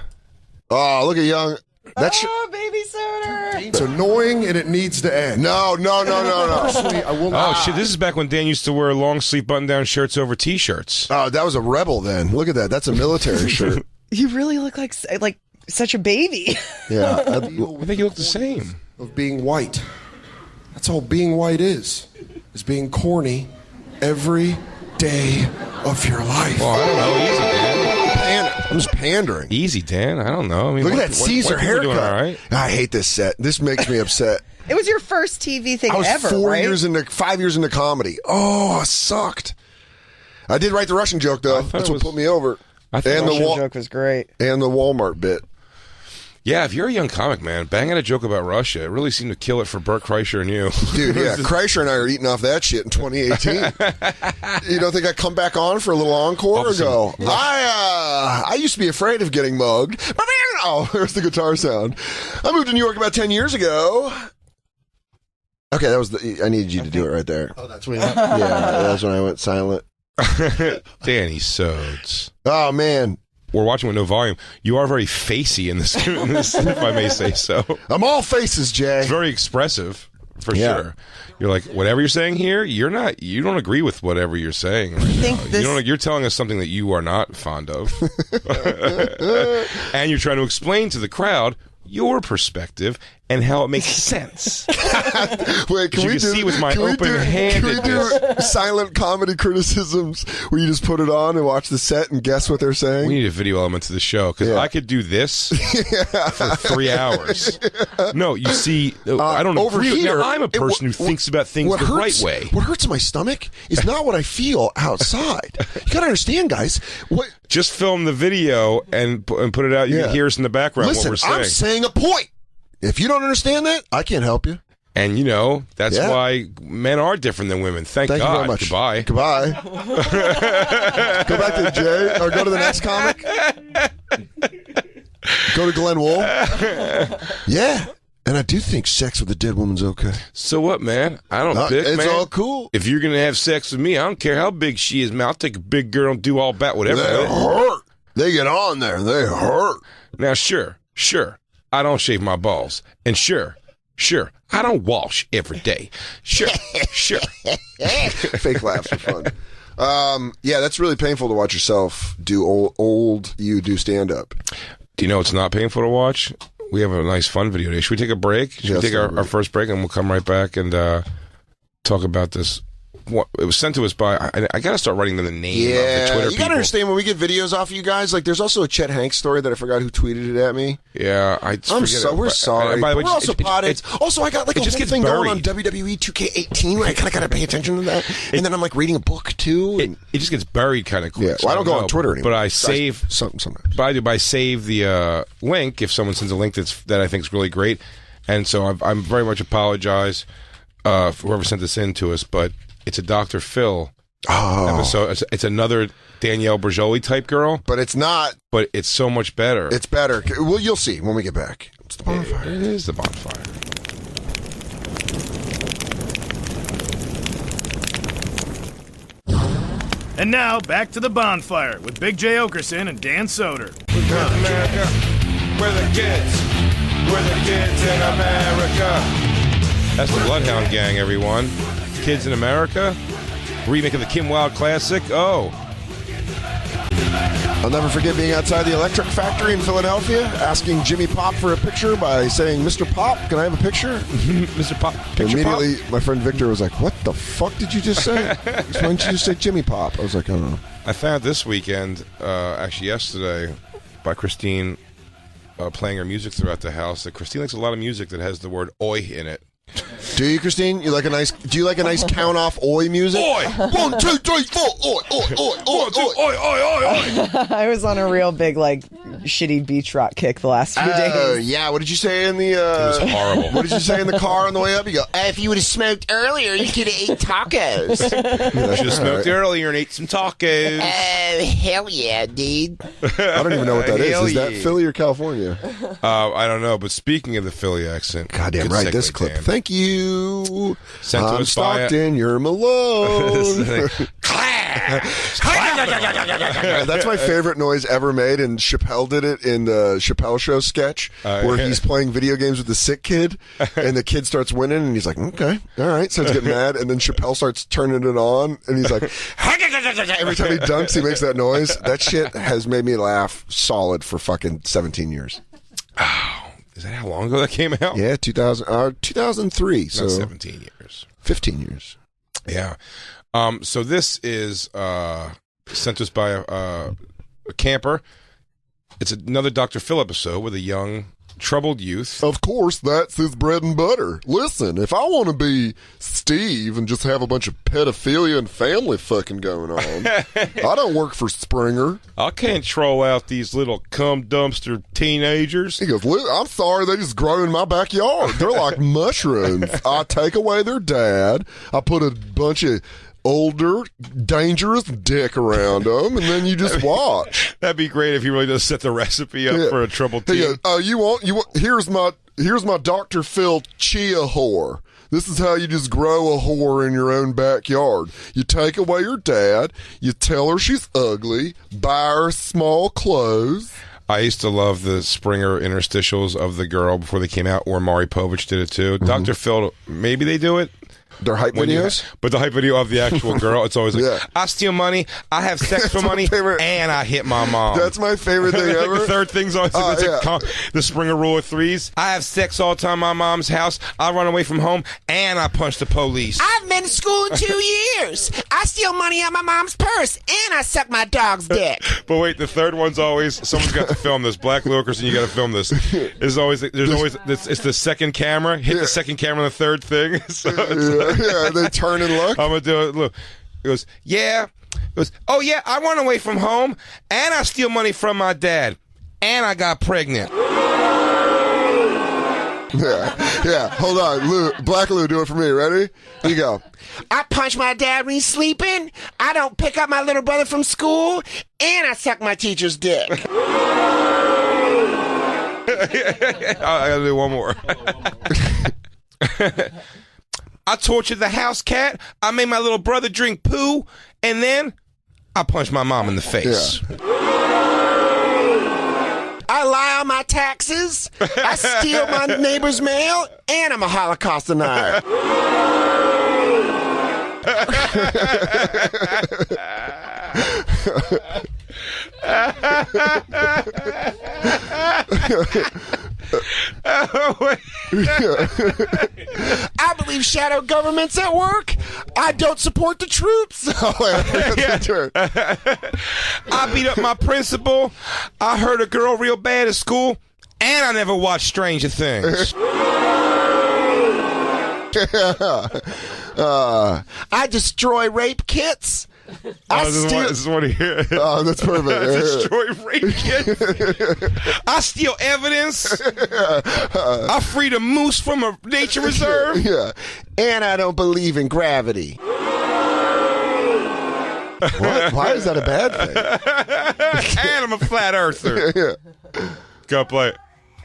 Oh, look at young. Baby Soder. It's annoying and it needs to end. No. Personally, I will not. Oh, shit. This is back when Dan used to wear long sleeve button down shirts over T-shirts. Oh, that was a rebel then. Look at that. That's a military shirt. You really look like such a baby. Yeah. I think you look the same. Of being white. That's all being white is being corny every day of your life. Well, I don't know. Easy, Dan. I'm just pandering. Easy, Dan. I don't know. I mean, Look at that Caesar white people are haircut. doing all right. I hate this set. This makes me upset. It was your first TV thing I was ever, 5 years into comedy. Oh, I sucked. I did write the Russian joke though. That's what put me over. I thought And the the Russian joke was great. and the Walmart bit. Yeah, if you're a young comic, man, bang out a joke about Russia. It really seemed to kill it for Burt Kreischer and you. Dude, yeah, Kreischer and I are eating off that shit in 2018. You don't think I come back on for a little encore or go? I used to be afraid of getting mugged. Oh, there's the guitar sound. I moved to New York about 10 years ago. Okay, that was I needed you to do it right there. Oh, that's weird. Yeah, that's when I went silent. Danny Sodes. Oh, man. We're watching with no volume. You are very facey in this, if I may say so. I'm all faces, Jay. It's very expressive, for Yeah. sure. You're like, whatever you're saying here, you don't agree with whatever you're saying right now. You're telling us something that you are not fond of. And you're trying to explain to the crowd your perspective and how it makes sense. Wait, You can see with my open-handedness. Can we do silent comedy criticisms where you just put it on and watch the set and guess what they're saying? We need a video element to the show because Yeah. I could do this for 3 hours. No, you see, I don't over agree. here, Now, I'm a person who thinks about things the right way. What hurts in my stomach is not what I feel outside. You gotta understand, guys. What? Just film the video and put it out. You can hear us in the background Listen, what we're saying. I'm saying a point. If you don't understand that, I can't help you. And that's Yeah. why men are different than women. Thank Thank God. you very much. Goodbye. Goodbye. Go back to Jay, or go to the next comic. Go to Glenn Wool. Yeah. And I do think sex with a dead woman's okay. So what, man? I don't pick, it's man. all cool. If you're going to have sex with me, I don't care how big she is, man. I'll take a big girl and do all that, whatever. They hurt. They get on there. They hurt. Now, sure, I don't shave my balls. And sure, I don't wash every day. Sure. Fake laughs are fun. Yeah, that's really painful to watch yourself do old you do stand up. Do you know it's not painful to watch? We have a nice fun video today. Should we take a break? Should we take our first break and we'll come right back and talk about this it was sent to us by. I got to start writing them the name of the Twitter you got to understand when we get videos off of you guys. Like, there's also a Chet Hanks story that I forgot who tweeted it at me. Yeah, we're sorry. By the way, we're also potted. Also, I got like a whole thing going on buried. WWE 2K18 where I kind of got to pay attention to that. And then I'm like reading a book too. It just gets buried kind of quick. Yeah, well, I don't go on Twitter anymore. But I save sometimes. But I do. But I save the link if someone sends a link that I think is really great. And so I'm very much apologize for whoever sent this in to us, but it's a Dr. Phil episode. It's another Danielle Berjoli type girl. But it's not. But it's so much better. It's better. Well, you'll see when we get back. It's the Bonfire. It is the Bonfire. And now, back to the Bonfire with Big J. Oakerson and Dan Soder. America, we're the kids. We're the kids in America. That's the Bloodhound Gang, everyone. Kids in America. Remake of the Kim Wilde classic. Oh. I'll never forget being outside the electric factory in Philadelphia, asking Jimmy Pop for a picture by saying, "Mr. Pop, can I have a picture?" Mr. Pop, picture Immediately, Pop? My friend Victor was like, "What the fuck did you just say? Why didn't you just say Jimmy Pop?" I was like, "I don't know." I found this weekend, actually yesterday, by Christine playing her music throughout the house, that Christine likes a lot of music that has the word "oi" in it. Do you, Christine? Do you like a nice count off oi music? Oi! 1, 2, 3, 4. Oi, oi, oi, oi, oi. I was on a real big, shitty beach rock kick the last few days. Yeah. What did you say in the? It was horrible. What did you say in the car on the way up? You go, If you would have smoked earlier, you could have ate tacos. I should have smoked earlier and ate some tacos. Hell yeah, dude. I don't even know what that is. Is that Philly or California? I don't know. But speaking of the Philly accent, goddamn right, this clip. Dan. Thank you. Sent to I'm us by Stockton. You're Malone. That's my favorite noise ever made, and Chappelle did it in the Chappelle Show sketch where he's playing video games with the sick kid, and the kid starts winning, and he's like, "Okay, all right," starts getting mad, and then Chappelle starts turning it on, and he's like, every time he dunks, he makes that noise. That shit has made me laugh solid for fucking 17 years. Oh, is that how long ago that came out? Yeah, 2003. So 17 years. 15 years. Yeah. So this is sent to us by a camper. It's another Dr. Phil episode with a young, troubled youth. Of course, that's his bread and butter. Listen, if I want to be Steve and just have a bunch of pedophilia and family fucking going on, I don't work for Springer. I can't troll out these little cum dumpster teenagers. He goes, I'm sorry, they just grow in my backyard. They're like mushrooms. I take away their dad. I put a bunch of older, dangerous dick around them, and then you just watch. That'd be great if he really does set the recipe up for a troubled teen. He goes, you want? Here's my Dr. Phil chia whore. This is how you just grow a whore in your own backyard. You take away your dad, you tell her she's ugly, buy her small clothes. I used to love the Springer interstitials of the girl before they came out, or Maury Povich did it too. Dr. Phil, maybe they do it. Their hype videos? But the hype video of the actual girl, it's always like, Yeah. I steal money, I have sex for money, and I hit my mom. That's my favorite thing ever. The third thing's always the Springer rule of threes. I have sex all the time in my mom's house, I run away from home, and I punch the police. I've been to school in 2 years. I steal money out of my mom's purse, and I suck my dog's dick. But wait, the third one's always, someone's got to film this. Black Oakerson, you got to film this. It's the second camera, hit the second camera on the third thing. So they turn and look. I'm going to do it. Look. It goes, yeah. It goes, oh, yeah, I run away from home, and I steal money from my dad, and I got pregnant. Yeah. Hold on. Lou, Black Lou, do it for me. Ready? Here you go. I punch my dad when he's sleeping. I don't pick up my little brother from school, and I suck my teacher's dick. I gotta do one more. I tortured the house cat. I made my little brother drink poo, and then I punched my mom in the face. Yeah. I lie on my taxes. I steal my neighbor's mail, and I'm a Holocaust denier. I believe shadow government's at work. I don't support the troops. I beat up my principal. I hurt a girl real bad at school. And I never watched Stranger Things. I destroy rape kits. This is what he hears. Oh, that's perfect. Destroy rape kits. I steal evidence. I freed a moose from a nature reserve. Yeah. And I don't believe in gravity. What? Why is that a bad thing? And I'm a flat earther. Yeah. Go play it.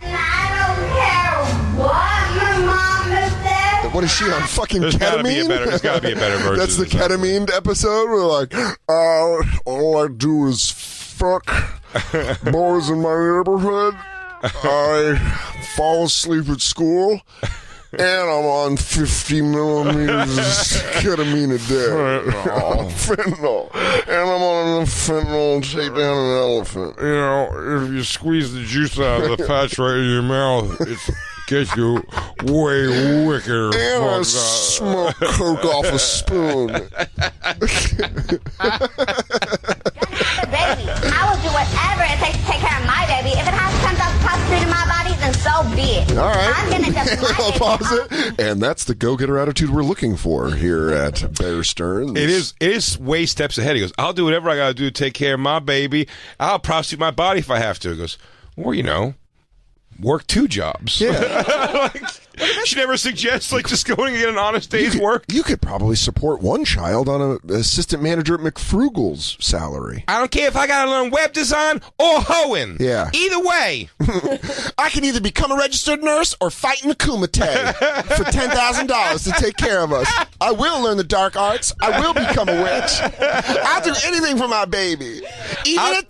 I don't care what my mama said. What is she on fucking There's ketamine? There's got to be a better version. That's the ketamine episode. We're like, all I do is fuck boys in my neighborhood. I fall asleep at school. And I'm on 50 millimeters ketamine a day. Fentanyl. And I'm on a fentanyl to take down an elephant. You know, if you squeeze the juice out of the patch right in your mouth, it gets you way wickeder. And I smoke coke off a spoon. Baby, I will do whatever it takes to take care of my baby. If it has to come out prostituting my body, then so be it. All right. I'm gonna just I'll pause it. And that's the go-getter attitude we're looking for here at Bear Stearns. It is way steps ahead. He goes, I'll do whatever I got to do to take care of my baby. I'll prostitute my body if I have to. He goes, well, you know, work 2 jobs. Yeah. She never suggests just going and get an honest day's work. You could probably support one child on an assistant manager at McFrugal's salary. I don't care if I got to learn web design or hoeing. Yeah. Either way. I can either become a registered nurse or fight in the Kumite for $10,000 to take care of us. I will learn the dark arts. I will become a witch. I'll do anything for my baby. Even a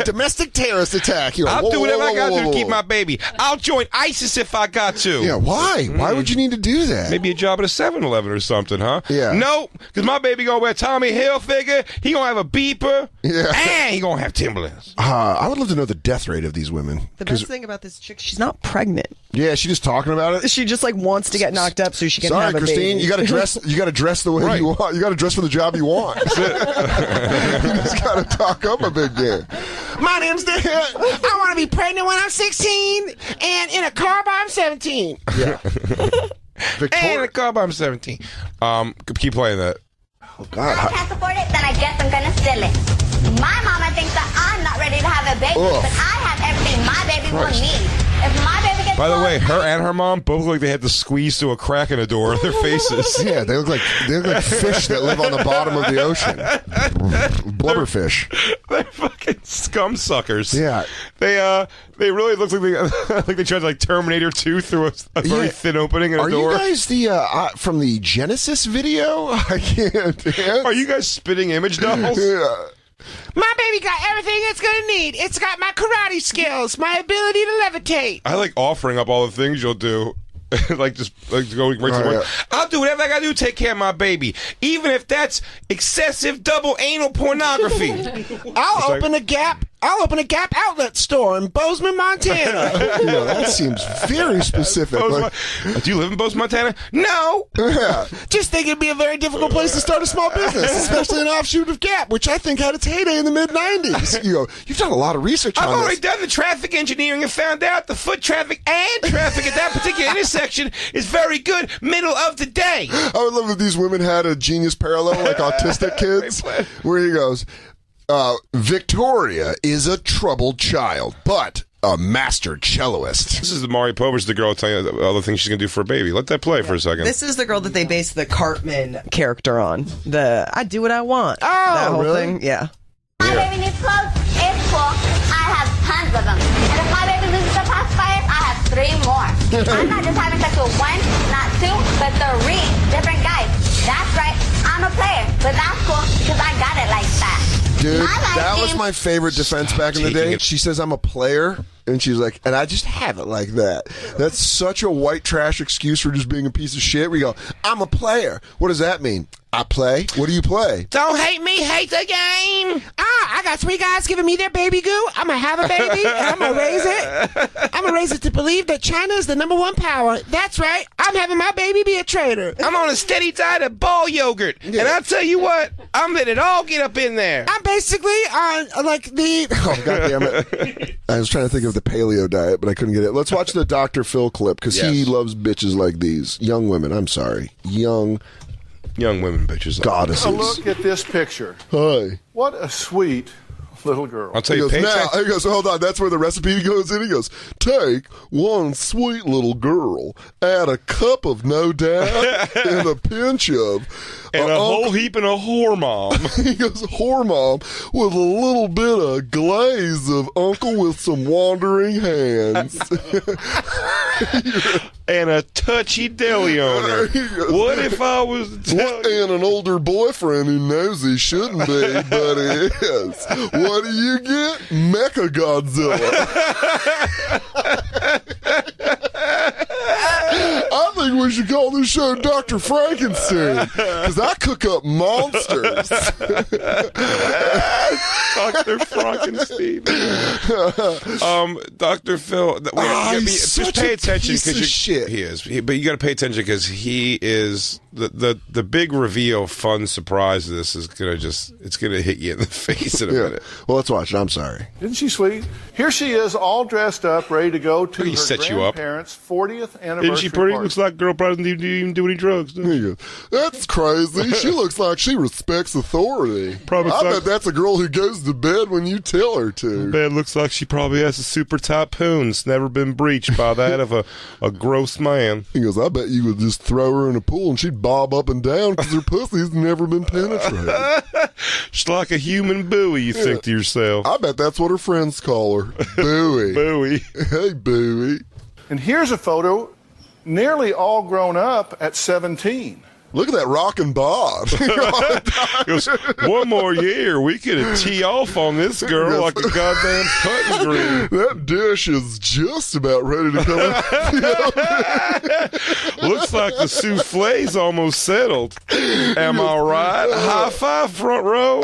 domestic terrorist attack. I'll do whatever I got to do to keep my baby. I'll join ISIS if I got to. Yeah, why? Why would you need to do that? Maybe a job at a 7-Eleven or something, huh? Yeah. No, because my baby gonna wear Tommy Hilfiger. He gonna have a beeper. Yeah. And he gonna have Timberlands. I would love to know the death rate of these women. The best thing about this chick, she's not pregnant. Yeah, she's just talking about it. She just wants to get knocked up so she can have a Christine, baby. you got to dress. You got to dress the way you want. You got to dress for the job you want. That's it. You just got to talk up a bit there. My name's Dan. I want to be pregnant when I'm 16 and in a car by I'm 17. Yeah. And in a car by I'm 17. Keep playing that. Oh God. If I can't afford it, then I guess I'm gonna steal it. My mama thinks that I'm not ready to have a baby, but I have everything my baby will need. If my baby gets By the way, her and her mom both look like they had to squeeze through a crack in a door in their faces. Yeah, they look like fish that live on the bottom of the ocean. Blubberfish. They're fucking scum suckers. Yeah. They really look like they tried to Terminator 2 through a very thin opening in a door. Are you guys the from the Genesis video? I can't. Are you guys spitting image dolls? Yeah. My baby got everything it's gonna need. It's got my karate skills, my ability to levitate. I like offering up all the things you'll do. Going right to work. I'll do whatever I gotta do to take care of my baby, even if that's excessive double anal pornography. I'll open a Gap outlet store in Bozeman, Montana. Yeah, that seems very specific. Do you live in Bozeman, Montana? No. Yeah. Just think it'd be a very difficult place to start a small business, especially an offshoot of Gap, which I think had its heyday in the mid-'90s. You've done a lot of research on this. I've already done the traffic engineering and found out the foot traffic and traffic at that particular intersection is very good middle of the day. I would love if these women had a genius parallel like autistic kids, where he goes, Victoria is a troubled child, but a master celloist. This is the Maury Povich, the girl telling you all the things she's going to do for a baby. Let that play for a second. This is the girl that they based the Cartman character on. I do what I want. Oh, that whole really? thing. Yeah. my baby needs clothes, it's cool. I have tons of them. And if my baby loses the pacifiers, I have 3 more. I'm not just having sex with 1, not 2, but 3 different guys. That's right, I'm a player, but that's cool because I got it like that. Dude, that was my favorite defense back in the day. She says, I'm a player, and she's like, and I just have it like that. That's such a white trash excuse for just being a piece of shit. We go, I'm a player. What does that mean? I play? What do you play? Don't hate me, hate the game. I I got 3 guys giving me their baby goo. I'm going to have a baby, and I'm going to raise it. I'm going to raise it to believe that China is the #1 power. That's right. I'm having my baby be a traitor. I'm on a steady diet of ball yogurt. Yeah. And I'll tell you what, I'm letting it all get up in there. I'm basically on, like, the... Oh, God damn it. I was trying to think of the paleo diet, but I couldn't get it. Let's watch the Dr. Phil clip, because he loves bitches like these. Young women, I'm sorry. Young women bitches. Goddesses. A look at this picture. Hi. What a sweet little girl. I'll tell you, he goes, hold on, that's where the recipe goes in. He goes, take one sweet little girl, add a cup of no doubt, and a pinch of... And a whole heap and a whore mom. He goes, whore mom, with a little bit of glaze of uncle with some wandering hands. And a touchy deli owner. What if I was and an older boyfriend who knows he shouldn't be, but he is. What do you get? Mecha Godzilla. I think we should call this show Dr. Frankenstein, because I cook up monsters. Dr. Frankenstein. Dr. Phil. Just pay attention because he is. But you got to pay attention because he is the big reveal, fun surprise of this is it's gonna hit you in the face in a minute. Well, let's watch it. I'm sorry. Isn't she sweet? Here she is, all dressed up, ready to go to her grandparents' 40th anniversary. Isn't she pretty? Party. Looks like a girl probably didn't even do any drugs. That's crazy. She looks like she respects authority. I bet that's a girl who goes to bed when you tell her to. Bed looks like she probably has a super tight poon. It's never been breached by that of a gross man. He goes, I bet you would just throw her in a pool and she'd bob up and down because her pussy's never been penetrated. She's like a human buoy, you think to yourself. I bet that's what her friends call her. Buoy. Buoy. Hey, buoy. And here's a photo, nearly all grown up at 17. Look at that rockin' bod. Goes, one more year, we could tee off on this girl like a goddamn putting green. That dish is just about ready to come out. Looks like the souffle's almost settled. Am I right? High five, front row.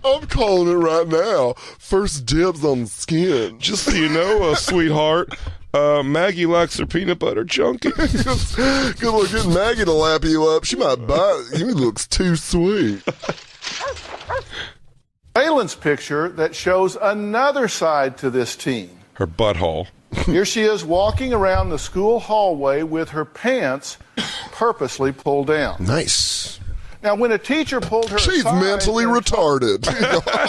I'm calling it right now. First dibs on the skin. Just so you know, sweetheart, Maggie likes her peanut butter chunky. Good luck getting Maggie to lap you up. She might bite. You looks too sweet. Aylin's picture that shows another side to this teen. Her butthole. Here she is walking around the school hallway with her pants purposely pulled down. Nice. Now, when a teacher pulled her She's aside mentally retarded.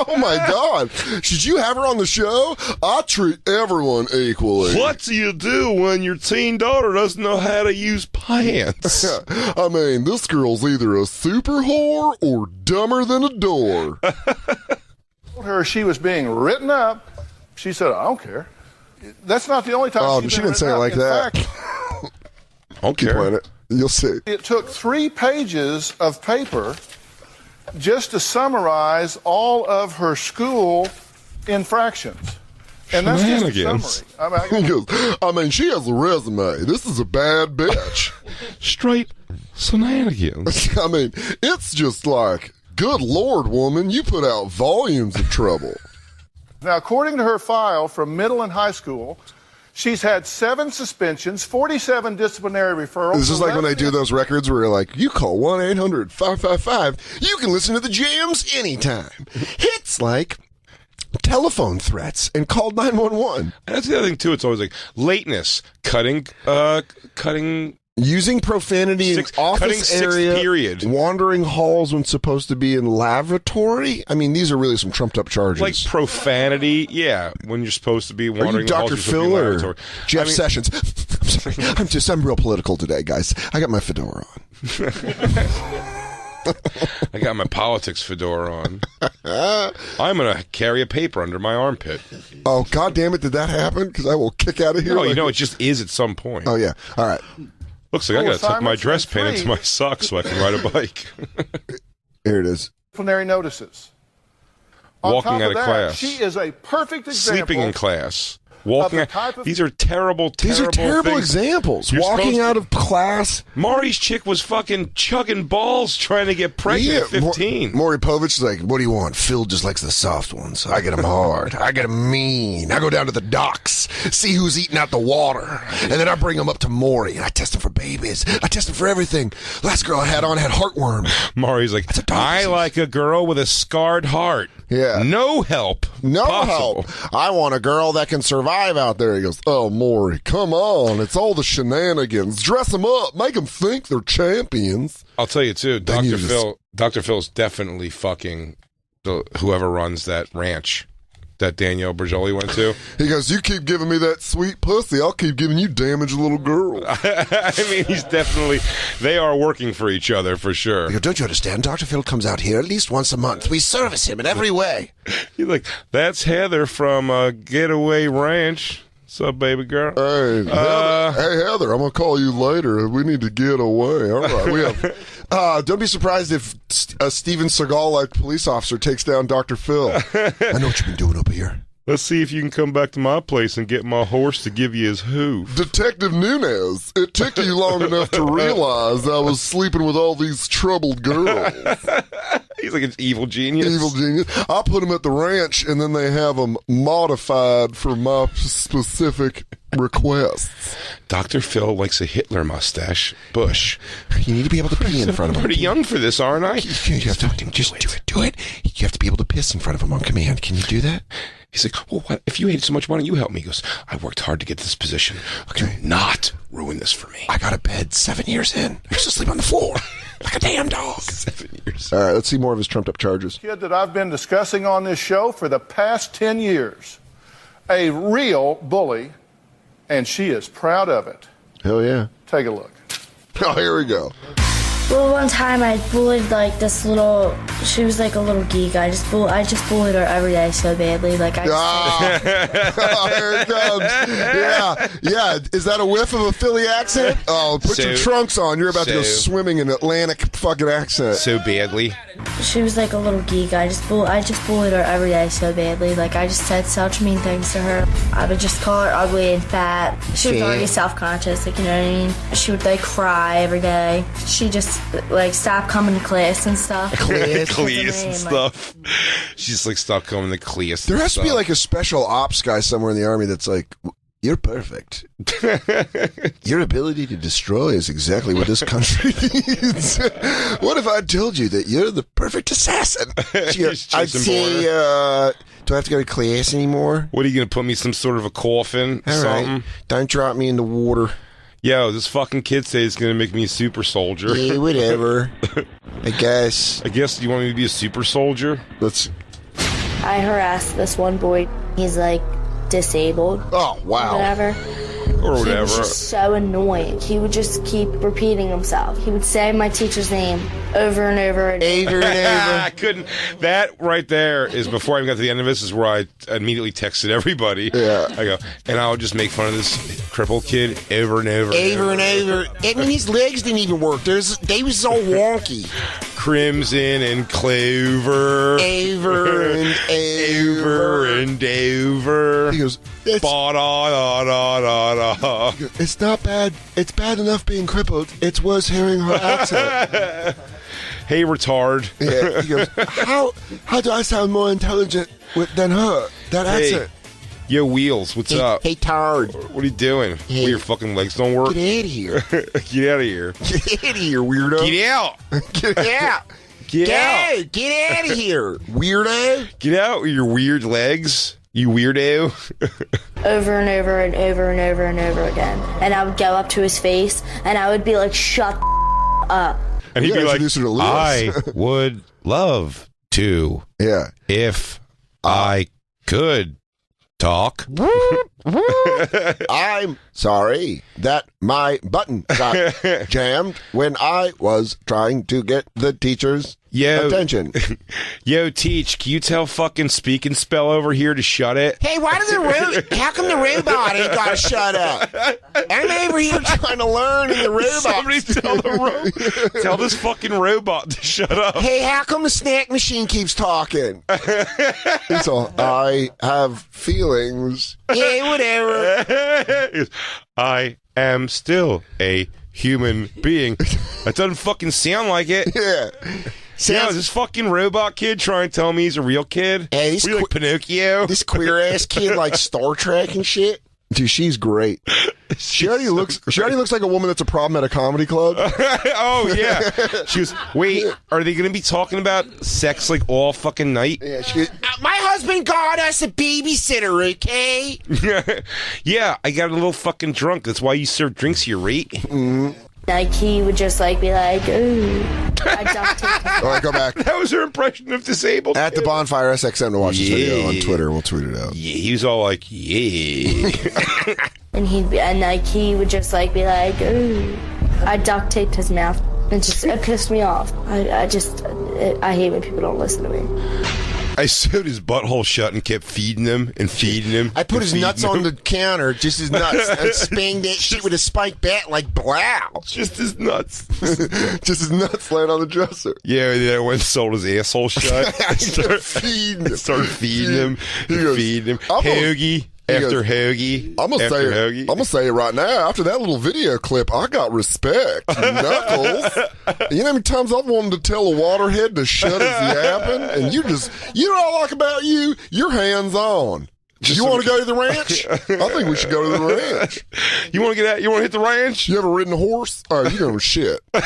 Oh, my God. Should you have her on the show? I treat everyone equally. What do you do when your teen daughter doesn't know how to use pants? I mean, this girl's either a super whore or dumber than a door. Told her she was being written up. She said, I don't care. That's not the only time she didn't say it like that. I don't care. You'll see. It took 3 pages of paper just to summarize all of her school infractions. And that's just a summary. I mean, she has a resume. This is a bad bitch. Straight shenanigans. I mean, it's just like, good Lord, woman, you put out volumes of trouble. Now, according to her file from middle and high school, she's had 7 suspensions, 47 disciplinary referrals. This is like when they do those records where you're like, you call 1-800-555. You can listen to the jams anytime. Hits like telephone threats and call 911. And that's the other thing, too. It's always like lateness, cutting. Using profanity in office area, period. Wandering halls when supposed to be in lavatory. I mean, these are really some trumped up charges. Like profanity, yeah, when you're supposed to be wandering halls. Are you Dr. Phil or Jeff Sessions? I'm sorry. I'm real political today, guys. I got my fedora on. I got my politics fedora on. I'm going to carry a paper under my armpit. Oh, God damn it. Did that happen? Because I will kick out of here. No, it just is at some point. Oh, yeah. All right. Looks like I got to tuck my dress pant into my socks so I can ride a bike. Here it is. Disciplinary notices. Walking out of class. She is a perfect example. Sleeping in class. Walking the out, type of... these are terrible These are terrible things. examples. You're Walking supposed out to- of class. Maury's chick was fucking chugging balls trying to get pregnant at 15. Maury Povich is like, what do you want? Phil just likes the soft ones. I get them hard. I get them mean. I go down to the docks, see who's eating out the water, and then I bring them up to Maury, and I test them for babies. I test them for everything. Last girl I had on had heartworm. Maury's like, I like a girl with a scarred heart. Yeah. No help. No possible. help. I want a girl that can survive out there. He goes, oh, Maury, come on. It's all the shenanigans. Dress them up. Make them think they're champions. I'll tell you, too, Then you Dr. Phil's definitely fucking whoever runs that ranch that Danielle Bergioli went to. He goes, you keep giving me that sweet pussy, I'll keep giving you damaged little girl. I mean, they are working for each other for sure. You go, don't you understand? Dr. Phil comes out here at least once a month. We service him in every way. He's like, that's Heather from Getaway Ranch. What's up, baby girl? Hey, Heather, I'm going to call you later. We need to get away. All right, we have... don't be surprised if a Steven Seagal-like police officer takes down Dr. Phil. I know what you've been doing over here. Let's see if you can come back to my place and get my horse to give you his hoof. Detective Nunez, it took you long enough to realize I was sleeping with all these troubled girls. He's like an evil genius. Evil genius. I put them at the ranch, and then they have them modified for my specific requests. Dr. Phil likes a Hitler mustache. Bush. You need to be able to pee in front of him. I'm pretty young for this, aren't I? You have to just do it. You have to be able to piss in front of him on command. Can you do that? He's like, well, what? If you hate it so much, why don't you help me? He goes, I worked hard to get this position. Okay. Do not ruin this for me. I got a bed 7 years in. I used to sleep on the floor like a damn dog. 7 years. All right, let's see more of his trumped-up charges. Kid that I've been discussing on this show for the past 10 years. A real bully, and she is proud of it. Hell yeah. Take a look. Oh, here we go. Well, one time I bullied like this little. She was like a little geek. I just bullied her every day so badly. Like I. Oh, here it comes. Yeah. Is that a whiff of a Philly accent? Oh, put your trunks on. You're about to go swimming in Atlantic fucking accent. So badly. She was like a little geek. I just bullied her every day so badly. Like I just said such mean things to her. I would just call her ugly and fat. She was already self-conscious. Like, you know what I mean? She would like cry every day. She just like stopped coming to class and stuff. Class and stuff. She's like stopped coming to class. There has to be like a special ops guy somewhere in the army that's like, you're perfect. Your ability to destroy is exactly what this country needs. What if I told you that you're the perfect assassin? I'd say, do I have to go to class anymore? What are you going to put me some sort of a coffin? All something? right. Don't drop me in the water. Yo, this fucking kid says he's going to make me a super soldier. Yeah, whatever. I guess. You want me to be a super soldier? I harassed this one boy. He's like disabled. Oh, wow. Whatever. Or He whatever. was just so annoying. He would just keep repeating himself. He would say my teacher's name over and over and over. I couldn't. That right there is before I even got to the end of this is where I immediately texted everybody. Yeah. I go, and I would just make fun of this crippled kid over and over. Over and over. I mean, his legs didn't even work. They was all wonky. Crimson and Clover. Over and over. and over. He goes, it's not bad. It's bad enough being crippled. It's worse hearing her accent. Hey, retard. Yeah, he goes, how do I sound more intelligent than her? That accent. Yo, Wheels, what's up? Hey, Tard. What are you doing? Hey. Your fucking legs don't work? Get out of here. Get out of here. Get out of here, weirdo. Get out. Get out. Get out. Get out of here, weirdo. Get out with your weird legs, you weirdo. Over and over and over and over and over again. And I would go up to his face and I would be like, shut up. And he'd be like, introduce her to Lewis. I would love to. Yeah. If I could talk. I'm sorry that my button got jammed when I was trying to get the teacher's attention. Yo, Teach, can you tell fucking Speak and Spell over here to shut it? Hey, how come the robot ain't got to shut up? I'm over here trying to learn and the robot. Somebody tell this fucking robot to shut up. Hey, how come the snack machine keeps talking? So I have feelings. Yeah, whatever. I am still a human being. That doesn't fucking sound like it. Yeah. Yeah, this fucking robot kid trying to tell me he's a real kid? Hey, What are you, like Pinocchio? This queer-ass kid like Star Trek and shit. Dude, she's great. She already looks like a woman that's a problem at a comedy club. Oh, yeah. She was, wait, are they going to be talking about sex like all fucking night? Yeah, she goes, my husband got us a babysitter, okay? Yeah, I got a little fucking drunk. That's why you serve drinks here, right? Mm-hmm. Like, he would just, like, be like, ooh. I duct tape. All right, go back. That was her impression of disabled. At the Bonfire SXM to watch this video on Twitter. We'll tweet it out. Yeah, he was all like, yeah. And he would just, like, be like, ooh. I duct taped his mouth. It pissed me off. I hate when people don't listen to me. I sewed his butthole shut and kept feeding him and feeding him. I put his nuts on the counter, just his nuts, and spang that shit with a spiked bat like blow. Just his nuts. Just his nuts laying on the dresser. Yeah, and then I went and sold his asshole shut. Started feeding him. Hoagie. After hoagie. I'm gonna say it right now. After that little video clip, I got respect. Knuckles. You know how many times I've wanted to tell a waterhead to shut his yapping? And you know what I like about you? You're hands on. You want to go to the ranch? I think we should go to the ranch. You want to get out? You want to hit the ranch? You ever ridden a horse? Oh, you're going to shit. All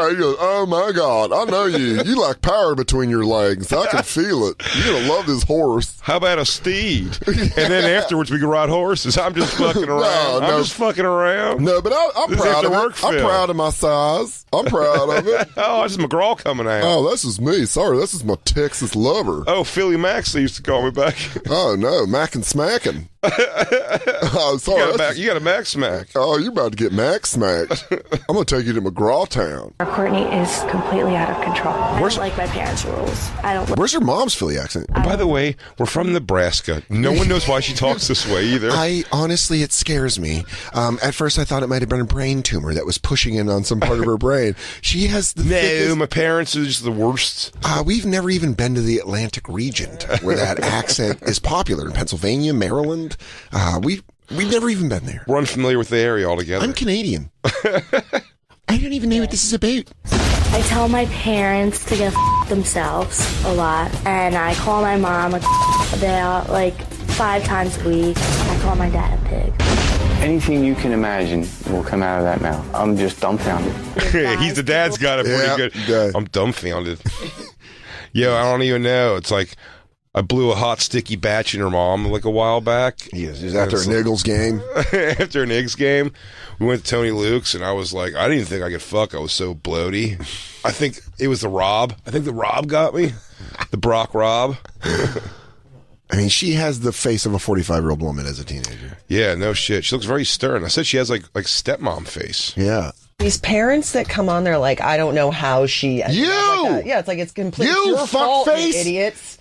right, he goes, oh my God, I know you. You like power between your legs. I can feel it. You're going to love this horse. How about a steed? And then afterwards we can ride horses. I'm just fucking around. I'm just fucking around. No, but I'm proud of it. I'm proud of my size. I'm proud of it. Oh, this is McGraw coming out. Oh, this is me. Sorry, this is my Texas lover. Oh, Philly Max, they used to call me back. Oh, no, Mac and Smacking. Oh, sorry. You got a Mac smack. Oh, you're about to get Mac smacked. I'm going to take you to McGraw Town. Courtney is completely out of control. I don't like my parents' rules. Where's your mom's Philly accent? By the way, we're from Nebraska. No one knows why she talks this way either. Honestly, it scares me. At first, I thought it might have been a brain tumor that was pushing in on some part of her brain. She has the thickest... my parents are just the worst. We've never even been to the Atlantic region where that accent is popular. In Pennsylvania, Maryland. We've never even been there. We're unfamiliar with the area altogether. I'm Canadian. I don't even know what this is about. I tell my parents to go themselves a lot, and I call my mom about like 5 times a week. I call my dad a pig. Anything you can imagine will come out of that mouth. I'm just dumbfounded. He's the dad's got it pretty good. I'm dumbfounded. Yo, I don't even know. It's like I blew a hot, sticky batch in her mom like a while back. Yes, after an Eagles game. After an Eagles game, we went to Tony Luke's, and I was like, I didn't even think I could fuck. I was so bloaty. I think it was the Rob. I think the Rob got me. The Brock Rob. I mean, she has the face of a 45-year-old woman as a teenager. Yeah, no shit. She looks very stern. I said she has like stepmom face. Yeah. These parents that come on, they're like, I don't know how she... Like yeah, it's like it's completely your fault, you idiots.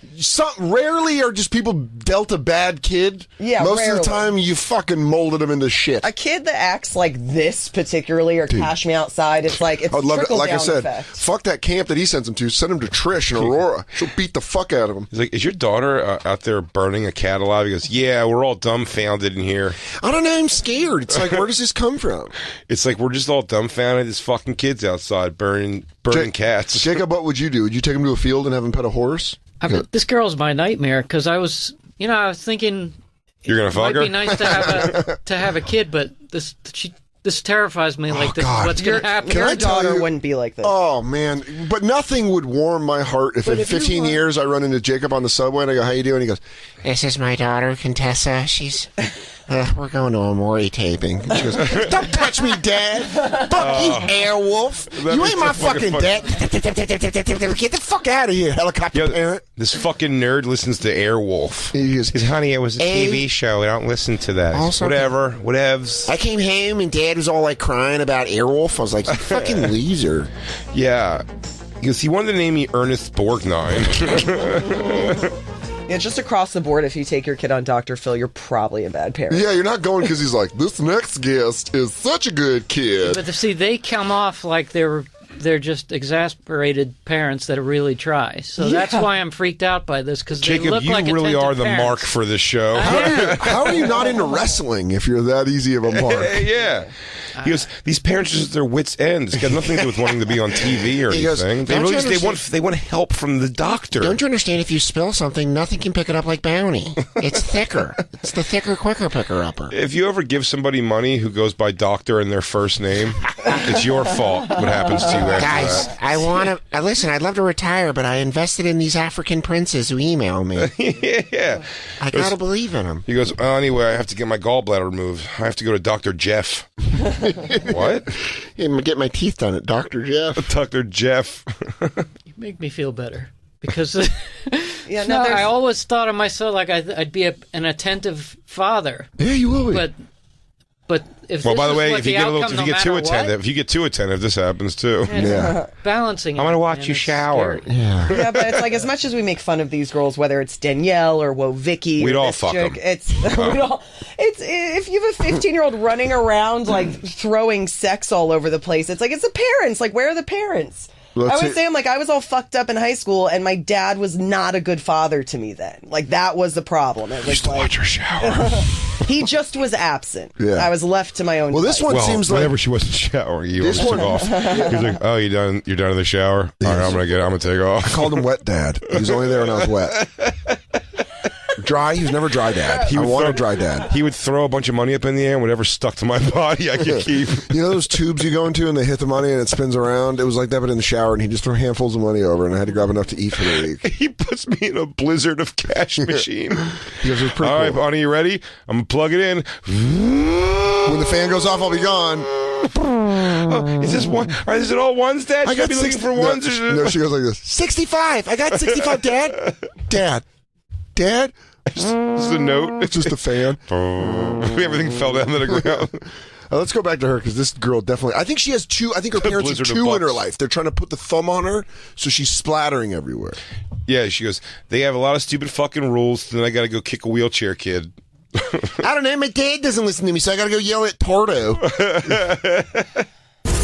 Rarely are just people dealt a bad kid. Yeah, most rarely. of the time you fucking molded them into shit. A kid that acts like this particularly, or Cash Me Outside, it's like it's trickle like down I said, effect. fuck that camp that he sends him to. Send him to Trish and Aurora. She'll beat the fuck out of him. He's like, is your daughter out there burning a cat alive? He goes, yeah, we're all dumbfounded in here. I don't know. I'm scared. It's like, where does this come from? It's like we're just all dumbfounded. This fucking kids outside burning cats. Jacob, what would you do? Would you take him to a field and have him pet a horse? This girl's my nightmare because I was thinking you're gonna fuck her. It might be nice to have a kid, but this terrifies me. Like, this is what's going to happen. Your daughter wouldn't be like this. Oh, man. But nothing would warm my heart if in 15 years I run into Jacob on the subway and I go, how you doing? He goes, this is my daughter, Contessa. She's... we're going to a Maury taping. She goes, don't touch me, Dad. Fuck you, Airwolf. You ain't my fucking dad. Get the fuck out of here, helicopter parent. This fucking nerd listens to Airwolf. He goes, honey, it was a TV show. I don't listen to that. Whatever. Whatevs. I came home and Dad was all like crying about Airwolf. I was like, you fucking loser. Yeah. Because he wanted to name me Ernest Borgnine. Yeah, just across the board, if you take your kid on Dr. Phil, you're probably a bad parent. Yeah, you're not going because he's like, this next guest is such a good kid. But see, they come off like they're they're just exasperated parents that really try. So that's why I'm freaked out by this, because they Jacob, look you like really attentive are the parents. mark for this show. How are you not into wrestling if you're that easy of a mark? Yeah. He goes, these parents are just at their wits' end. It's got nothing to do with wanting to be on TV or He goes, anything. They "Don't really you just, they want help from the doctor. Don't you understand? If you spill something, nothing can pick it up like Bounty. It's thicker. It's the thicker, quicker picker-upper. If you ever give somebody money who goes by doctor in their first name, it's your fault what happens to you after Guys, that. I want to listen. I'd love to retire, but I invested in these African princes who email me. Yeah. I gotta believe in them. He goes, oh, anyway, I have to get my gallbladder removed. I have to go to Dr. Jeff. What? Yeah, get my teeth done at Dr. Jeff. Dr. Jeff. You make me feel better. Because Yeah, no, no, I always thought of myself like I'd be an attentive father. Yeah, you will be. But if Well, this by the is way, what if you the get outcome, no matter if you get too attentive, this happens too. what, balancing. I'm gonna it, watch man, you it's shower. scary. Yeah, but it's like as much as we make fun of these girls, whether it's Danielle or Vicky, We'd or all this fuck chick, 'em. it's if you have a 15-year-old running around like throwing sex all over the place, it's like it's the parents. Like, where are the parents? I would say I was all fucked up in high school, and my dad was not a good father to me then. Like, that was the problem. It was like, watch her shower. he just was absent. Yeah. I was left to my own. Well, this one seems like whenever she wasn't showering, you This always one- took off. He's like, "Oh, you done? You're done in the shower? All right, I'm gonna take off." I called him Wet Dad. He was only there when I was wet. Dry? He was never dry dad. I wanted dry dad. He would throw a bunch of money up in the air, and whatever stuck to my body, I could keep. You know those tubes you go into and they hit the money and it spins around? It was like that, but in the shower, and he just threw handfuls of money over, and I had to grab enough to eat for the week. He puts me in a blizzard of cash machine. He goes, "It was pretty All right, cool. Bonnie, you ready? I'm gonna plug it in. When the fan goes off, I'll be gone." Oh, is this one? Is it all ones, Dad? Should I be looking for ones? No, she goes like this. 65. I got 65, Dad. Dad? Just a note. It's just a fan. Everything fell down to the ground. Let's go back to her because this girl definitely. I think she has two. I think her parents have Blizzard of two in her bucks. life. They're trying to put the thumb on her, so she's splattering everywhere. Yeah, she goes, they have a lot of stupid fucking rules, then I gotta go kick a wheelchair kid. I don't know. My dad doesn't listen to me, so I gotta go yell at Pardo.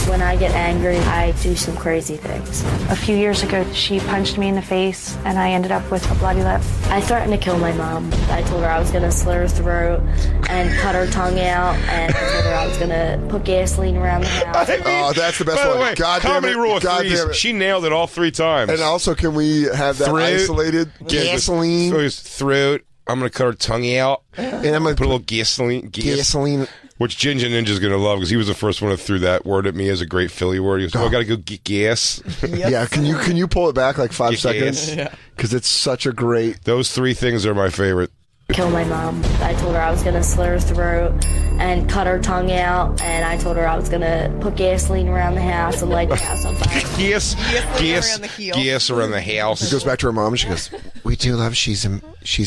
When I get angry, I do some crazy things. A few years ago, she punched me in the face, and I ended up with a bloody lip. I threatened to kill my mom. I told her I was going to slit her throat and cut her tongue out, and I told her I was going to put gasoline around the house. Oh, that's the best By the one. way, God damn comedy it. rule of God threes. damn it. She nailed it all 3 times. And also, can we have that isolated gasoline? So his throat. I'm gonna cut her tongue out, and I'm gonna put a little gasoline. Gasoline. Which Ginger Ninja's gonna love because he was the first one that threw that word at me as a great Philly word. He goes, "Oh, I gotta go get gas." Yeah, can you pull it back like 5 Get seconds? gas. Because it's such a great. Those 3 things are my favorite. Kill my mom. I told her I was going to slit her throat and cut her tongue out, and I told her I was going to put gasoline around the house and light the house on fire. Gas around the heel. gas around the house. She goes back to her mom and she goes, We do love she's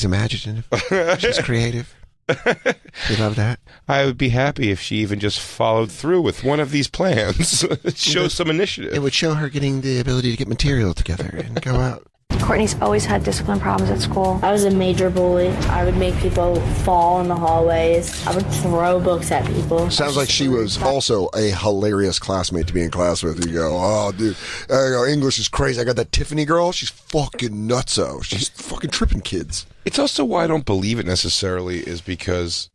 imaginative. She's creative. You love that? I would be happy if she even just followed through with one of these plans. Show some initiative. It would show her getting the ability to get material together and go out. Courtney's always had discipline problems at school. I was a major bully. I would make people fall in the hallways. I would throw books at people. sounds like she was also a hilarious classmate to be in class with. You go, "Oh, dude, English is crazy. I got that Tiffany girl. She's fucking nutso. She's fucking tripping kids." It's also why I don't believe it necessarily is because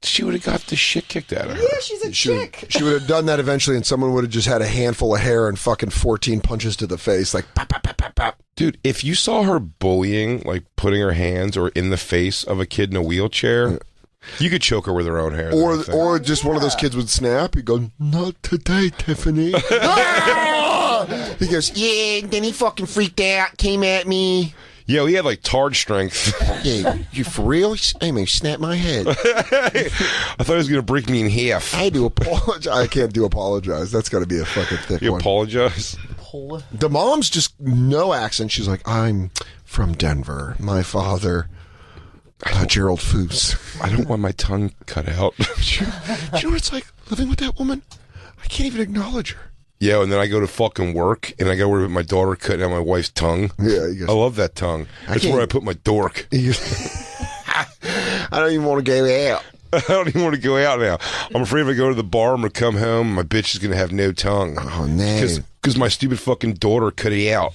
she would have got the shit kicked out of her. Yeah, she's a chick. She would have done that eventually, and someone would have just had a handful of hair and fucking 14 punches to the face, like pop, pop, pop, pop, pop. Dude, if you saw her bullying, like putting her hands or in the face of a kid in a wheelchair, you could choke her with her own hair. Or just one of those kids would snap. He'd go, "Not today, Tiffany." He goes, yeah, and then he fucking freaked out, came at me. Yeah, he had like tard strength. Yeah, you for real? Hey, man, snap my head. I thought he was going to break me in half. I do apologize. I can't do apologize. That's got to be a fucking thick You one. apologize? The mom's just no accent. She's like, "I'm from Denver. My father, Gerald Foos." I don't want my tongue cut out. You know what it's like living with that woman? I can't even acknowledge her. Yeah, and then I go to fucking work, and I got to worry about my daughter cutting out my wife's tongue. Yeah, you I love that tongue. That's where I put my dork. I don't even want to go out. I don't even want to go out now. I'm afraid if I go to the bar, I'm going to come home, my bitch is going to have no tongue. Oh, no. Because my stupid fucking daughter cut it out.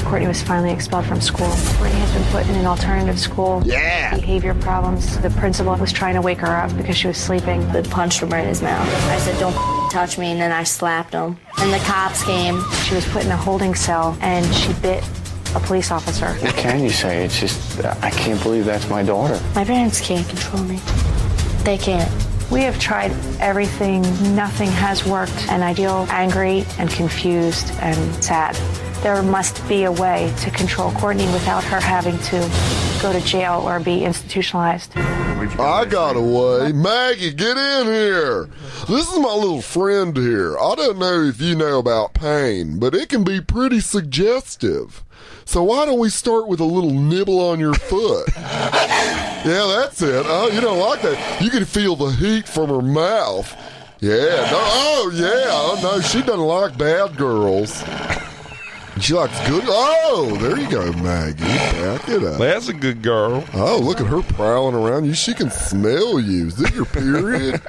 Courtney was finally expelled from school. Courtney has been put in an alternative school. Yeah. Behavior problems. The principal was trying to wake her up because she was sleeping. I punched him right in his mouth. I said, don't touch me, and then I slapped him. And the cops came. She was put in a holding cell, and she bit a police officer. What can you say? It's just, I can't believe that's my daughter. My parents can't control me. They can't. We have tried everything. Nothing has worked, and I feel angry and confused and sad. There must be a way to control Courtney without her having to go to jail or be institutionalized. I got a way. Maggie, get in here. This is my little friend here. I don't know if you know about pain, but it can be pretty suggestive. So why don't we start with a little nibble on your foot? Yeah, that's it. Oh, you don't like that. You can feel the heat from her mouth. Yeah. No, oh, yeah. Oh, no, she doesn't like bad girls. She likes good. Oh, there you go, Maggie. Back it up. That's a good girl. Oh, look at her prowling around you. She can smell you. Is it your period?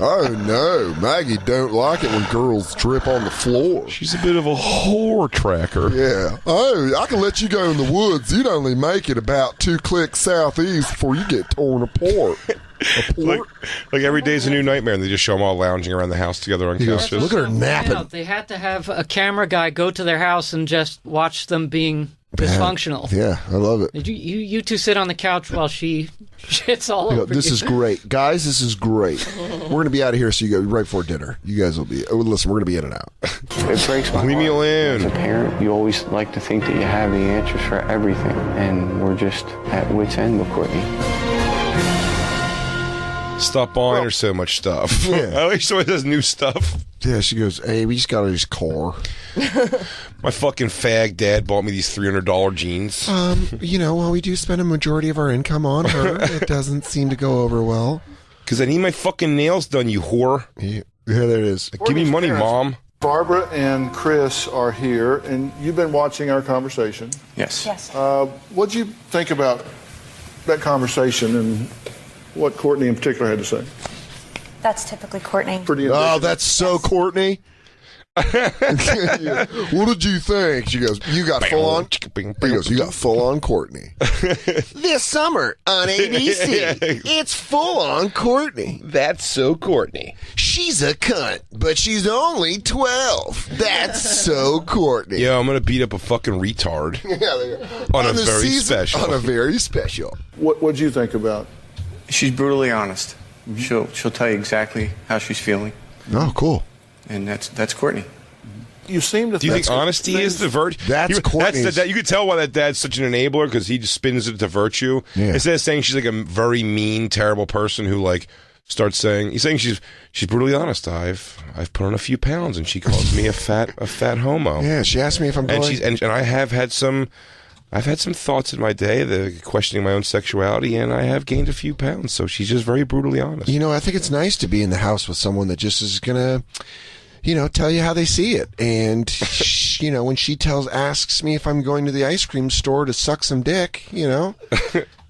Oh, no. Maggie don't like it when girls trip on the floor. She's a bit of a whore tracker. Yeah. Oh, I can let you go in the woods. You'd only make it about 2 clicks southeast before you get torn apart. Like every day's a new nightmare, and they just show them all lounging around the house together on couches. Look at her napping. They had to have a camera guy go to their house and just watch them being dysfunctional. Yeah, I love it. Did you two sit on the couch while she shits all over This you? is great. Guys, this is great. We're going to be out of here so you go right before dinner. You guys will be... Oh, listen, we're going to be in and out. It breaks my heart. Leave me alone. As a parent, you always like to think that you have the answers for everything, and we're just at wit's end with Courtney. Stop buying her so much stuff. Yeah. I wish someone does new stuff. Yeah, she goes, hey, we just got this car. My fucking fag dad bought me these $300 jeans. Well, we do spend a majority of our income on her. It doesn't seem to go over well. Because I need my fucking nails done, you whore. Yeah, there it is. Give me money, Mom. Barbara and Chris are here, and you've been watching our conversation. Yes. Yes. What'd you think about that conversation and what Courtney in particular had to say? That's typically Courtney. Oh, that's so Courtney. Yeah. What did you think? She goes, you got full on. He goes, you got full on Courtney. This summer on ABC, it's full on Courtney. That's so Courtney. She's a cunt, but she's only 12. That's so Courtney. Yeah, I'm gonna beat up a fucking retard. On a very special. On a very special. What'd you think about? She's brutally honest. She'll tell you exactly how she's feeling. Oh, cool. And that's Courtney. You seem to. Do you think honesty is the virtue? That's Courtney's. You could tell why that dad's such an enabler because he just spins it to virtue. Yeah. Instead of saying she's like a very mean, terrible person who like starts saying he's saying she's brutally honest. I've put on a few pounds and she calls me a fat homo. Yeah, she asked me if I'm going. And I have had some. I've had some thoughts in my day, questioning my own sexuality, and I have gained a few pounds. So she's just very brutally honest. I think it's nice to be in the house with someone that just is gonna, tell you how they see it. And when she asks me if I'm going to the ice cream store to suck some dick,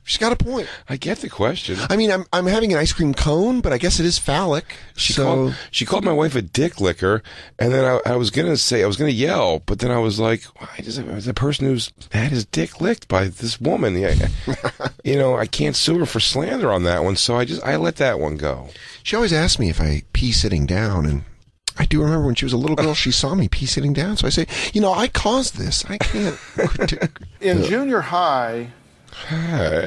she's got a point. I get the question. I mean, I'm having an ice cream cone, but I guess it is phallic. She called my wife a dick licker, and then I was gonna yell, but then I was like, why does the person who's had his dick licked by this woman? I can't sue her for slander on that one, so I let that one go. She always asks me if I pee sitting down, and I do remember when she was a little girl, she saw me pee sitting down, so I say, I caused this. I can't. In junior high.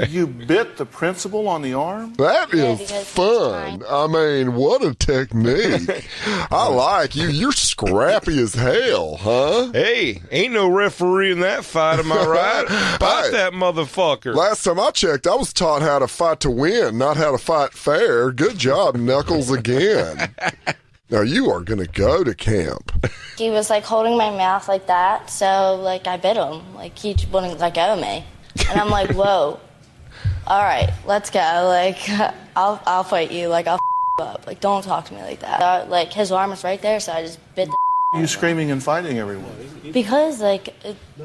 You bit the principal on the arm? That is fun. I mean, what a technique. I like you. You're scrappy as hell, huh? Hey, ain't no referee in that fight, am I right? Fight that motherfucker. Last time I checked, I was taught how to fight to win, not how to fight fair. Good job, Knuckles, again. Now you are going to go to camp. He was holding my mouth like that, so I bit him. He wouldn't let go of me. And I'm like, whoa, all right, let's go. I'll fight you. I'll you up. Don't talk to me like that. His arm was right there, so I just bit the You screaming and fighting everyone? Because, I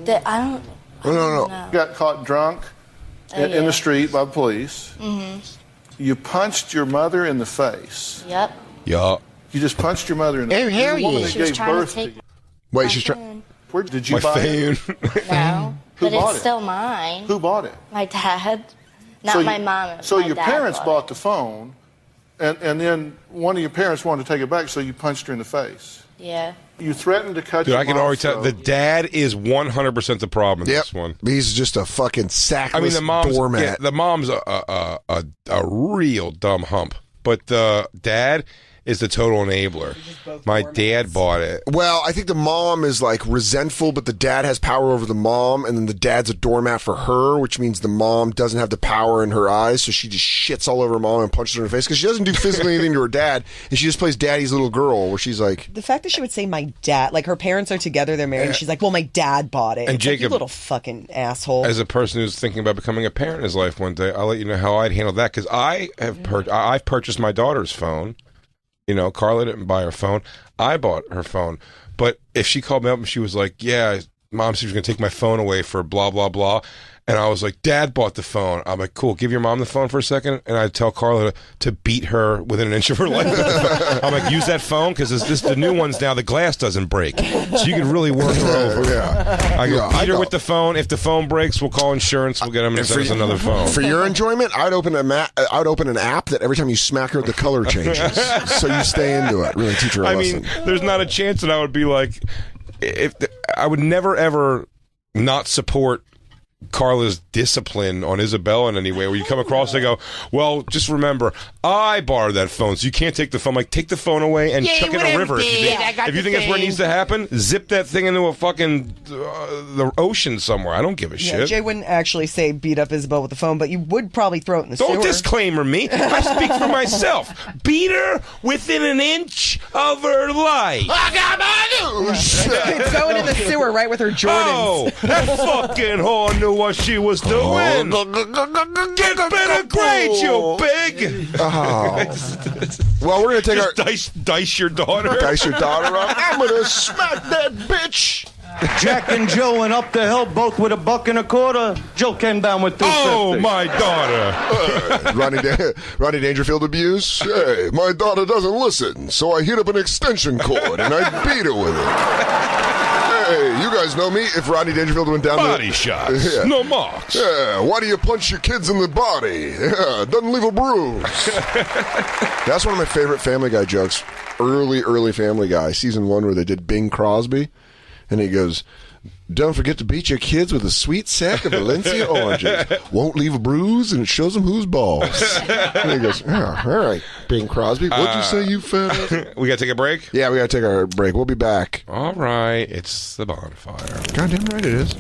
don't No. You got caught drunk in the street by the police. Mm-hmm. You punched your mother in the face. Yep. Yeah. You just punched your mother in the face. Oh, hell The woman yeah. that She was gave trying to birth take you. Wait, she's trying. Where did you My buy it? phone. No, Who but bought it's it? still mine. Who bought it? My dad. Not So you- my mom. So my your dad parents bought bought the phone, and then one of your parents wanted to take it back, so you punched her in the face. it. Yeah. You threatened to cut Dude, your I can already tell the throat. dad is 100% the problem in Yep. this one. He's just a fucking sackless I mean, doormat. the mom's a real dumb hump, but the dad is the total enabler. My dad bought it. Well, I think the mom is like resentful, but the dad has power over the mom, and then the dad's a doormat for her, which means the mom doesn't have the power in her eyes, so she just shits all over her mom and punches her in the face because she doesn't do physically anything to her dad, and she just plays daddy's little girl, where she's like, The fact that she would say my dad, like her parents are together, they're married, and she's like, well, my dad bought it. And It's like, Jacob- you little fucking asshole. As a person who's thinking about becoming a parent in his life one day, I'll let you know how I'd handle that because I've purchased my daughter's phone. You know, Carla didn't buy her phone. I bought her phone. But if she called me up and she was like, yeah, Mom said she was going to take my phone away for blah, blah, blah. And I was like, Dad bought the phone. I'm like, cool, give your mom the phone for a second. And I'd tell Carla to beat her within an inch of her life. I'm like, use that phone because the new ones now, the glass doesn't break. So you can really work her over. yeah. I go, Yeah, beat her know. with the phone. If the phone breaks, we'll call insurance. We'll get them to send us another phone. For your enjoyment, I'd open an app that every time you smack her, the color changes, so you stay into it. Really teach her a I lesson. mean, there's not a chance that I would be like, I would never ever not support Carla's discipline on Isabella in any way, where you come across and go, well, just remember, I borrowed that phone, so you can't take the phone. Like, take the phone away and chuck it in a river. If you think that's where it needs to happen, zip that thing into a fucking the ocean somewhere. I don't give a Yeah, shit. Jay wouldn't actually say beat up Isabel with the phone, but you would probably throw it in the sewer. Don't disclaimer me. I speak for myself. Beat her within an inch of her life. I got my news. Throw it in the sewer right with her Jordans. Oh, that fucking whore knew what she was doing. Get better grades, you big. Well, we're gonna take our dice your daughter. Dice your daughter up. I'm gonna smack that bitch. Jack and Joe went up the hill both with $1.25. Joe came down with $2.50. Oh, my daughter. Rodney Dangerfield abuse? Hey, my daughter doesn't listen, so I hit up an extension cord and I beat her with it. Hey, you guys know me. If Rodney Dangerfield went down Body shots. Yeah. No marks. Yeah, why do you punch your kids in the body? Yeah, doesn't leave a bruise. That's one of my favorite Family Guy jokes. Early Family Guy, season 1, where they did Bing Crosby. And he goes, don't forget to beat your kids with a sweet sack of Valencia oranges. Won't leave a bruise, and it shows them who's balls. And he goes, oh, all right, Bing Crosby. What'd you say, you fat? We got to take a break? Yeah, we got to take our break. We'll be back. All right. It's the Bonfire. Goddamn right it is.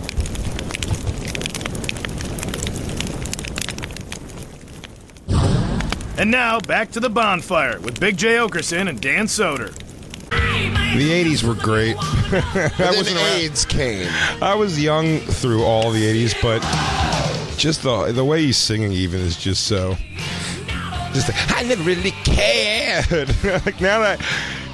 And now, back to the Bonfire with Big J. Oakerson and Dan Soder. The 80s were great. Then AIDS came. I was young through all the 80s, but just the way he's singing even is just so... I never really cared. Like, now that...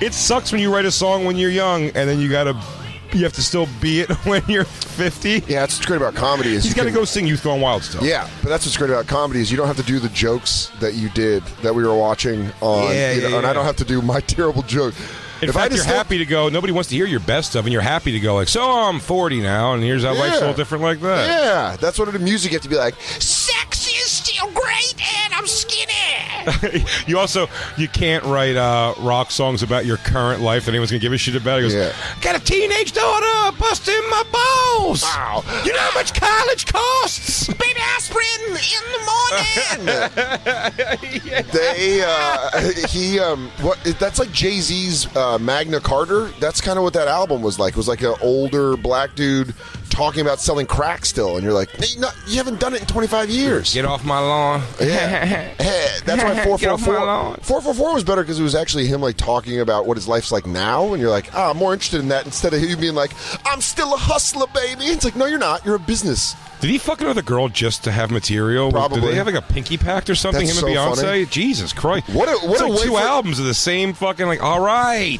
It sucks when you write a song when you're young, and then you have to still be it when you're 50. Yeah, that's what's great about comedy. Is he's got to go sing Youth Gone Wild still. Yeah, but that's what's great about comedy is you don't have to do the jokes that you did that we were watching on. And I don't have to do my terrible joke. In fact, you're happy to go. Nobody wants to hear your best stuff, and you're happy to go like, so I'm 40 now, and here's how life's a little different like that. Yeah, that's what the music you have to be like. Sex is still great, and I'm skinny. You can't write rock songs about your current life that anyone's gonna give a shit about. He goes, got a teenage daughter busting my balls. Wow. You know how much college costs? Baby aspirin in the morning. That's like Jay-Z's Magna Carta. That's kind of what that album was like. It was like an older black dude talking about selling crack still, and you're like, you haven't done it in 25 years. Get off my lawn. Yeah. That's why 444 was better because it was actually him like talking about what his life's like now, and you're like, I'm more interested in that instead of him being like, I'm still a hustler, baby. It's like, no, you're not. You're a business. Did he fuck another girl just to have material? Probably. Did they have like a pinky pact or something? That's him and so Beyonce? funny. Jesus Christ! What it's a like way two albums of the same fucking like. All right.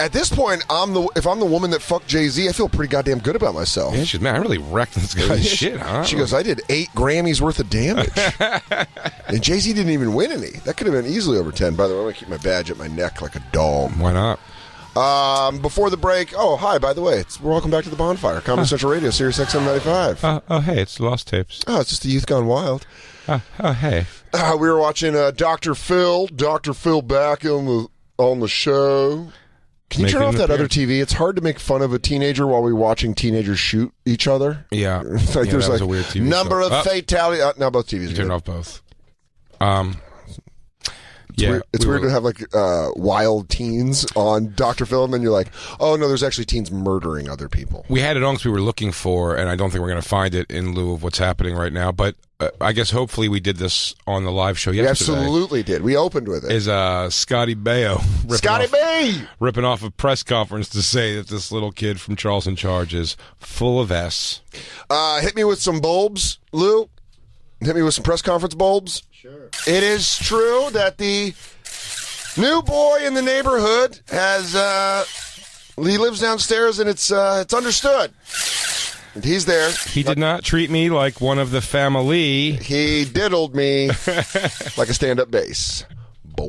At this point, if I'm the woman that fucked Jay-Z, I feel pretty goddamn good about myself. mouth. Yeah, she's man. I really wrecked this guy's shit, huh? She goes, I did 8 Grammys worth of damage. And Jay-Z didn't even win any. That could have been easily over 10. By the way, I'm going to keep my badge at my neck like a doll. Why not? Before the break, hi, by the way, welcome back to the Bonfire, Comedy Central Radio, Sirius XM 95. Hey, it's Lost Tapes. Oh, it's just the Youth Gone Wild. Hey. We were watching Dr. Phil back on the show. Can you turn off that other TV? It's hard to make fun of a teenager while we're watching teenagers shoot each other. Yeah. There's a weird TV number show. of fatality. Now both TVs are Turn good. off both. It's weird to have like wild teens on Dr. Phil, and then you're like, oh no, there's actually teens murdering other people. We had it on because we were looking for, and I don't think we're going to find it in lieu of what's happening right now. But I guess hopefully we did this on the live show yesterday. We absolutely did. We opened with it. Is Scotty Baio ripping off a press conference to say that this little kid from Charles in Charge is full of S. Hit me with some bulbs, Lou. Hit me with some press conference bulbs. Sure. It is true that the new boy in the neighborhood has he lives downstairs, and it's understood. And he's there. He did not treat me like one of the family. He diddled me like a stand-up bass. I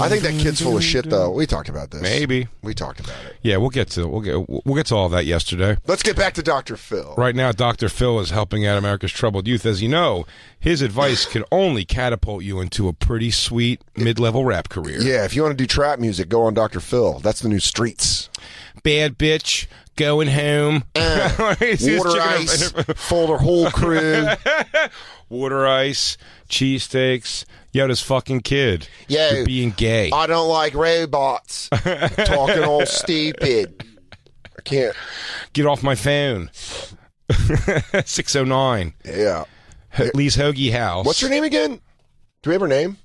think that kid's full of shit, though. We talked about this. Maybe we talked about it. Yeah, we'll get to all of that yesterday. Let's get back to Dr. Phil. Right now, Dr. Phil is helping out America's troubled youth. As you know, his advice can only catapult you into a pretty sweet mid-level rap career. Yeah, if you want to do trap music, go on Dr. Phil. That's the new Streets. Bad bitch. Going home. Water ice for the whole crew. Water ice, cheesesteaks. Yo, this fucking kid. You're being gay. I don't like robots. Talking all stupid. I can't. Get off my phone. 609. Yeah. Lee's Hoagie House. What's your name again? Do we have her name?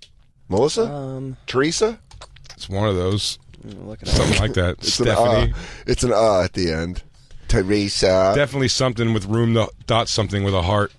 Melissa? Teresa? It's one of those. Something like that. Stephanie. It's an at the end. Teresa. Definitely something with dot something with a heart.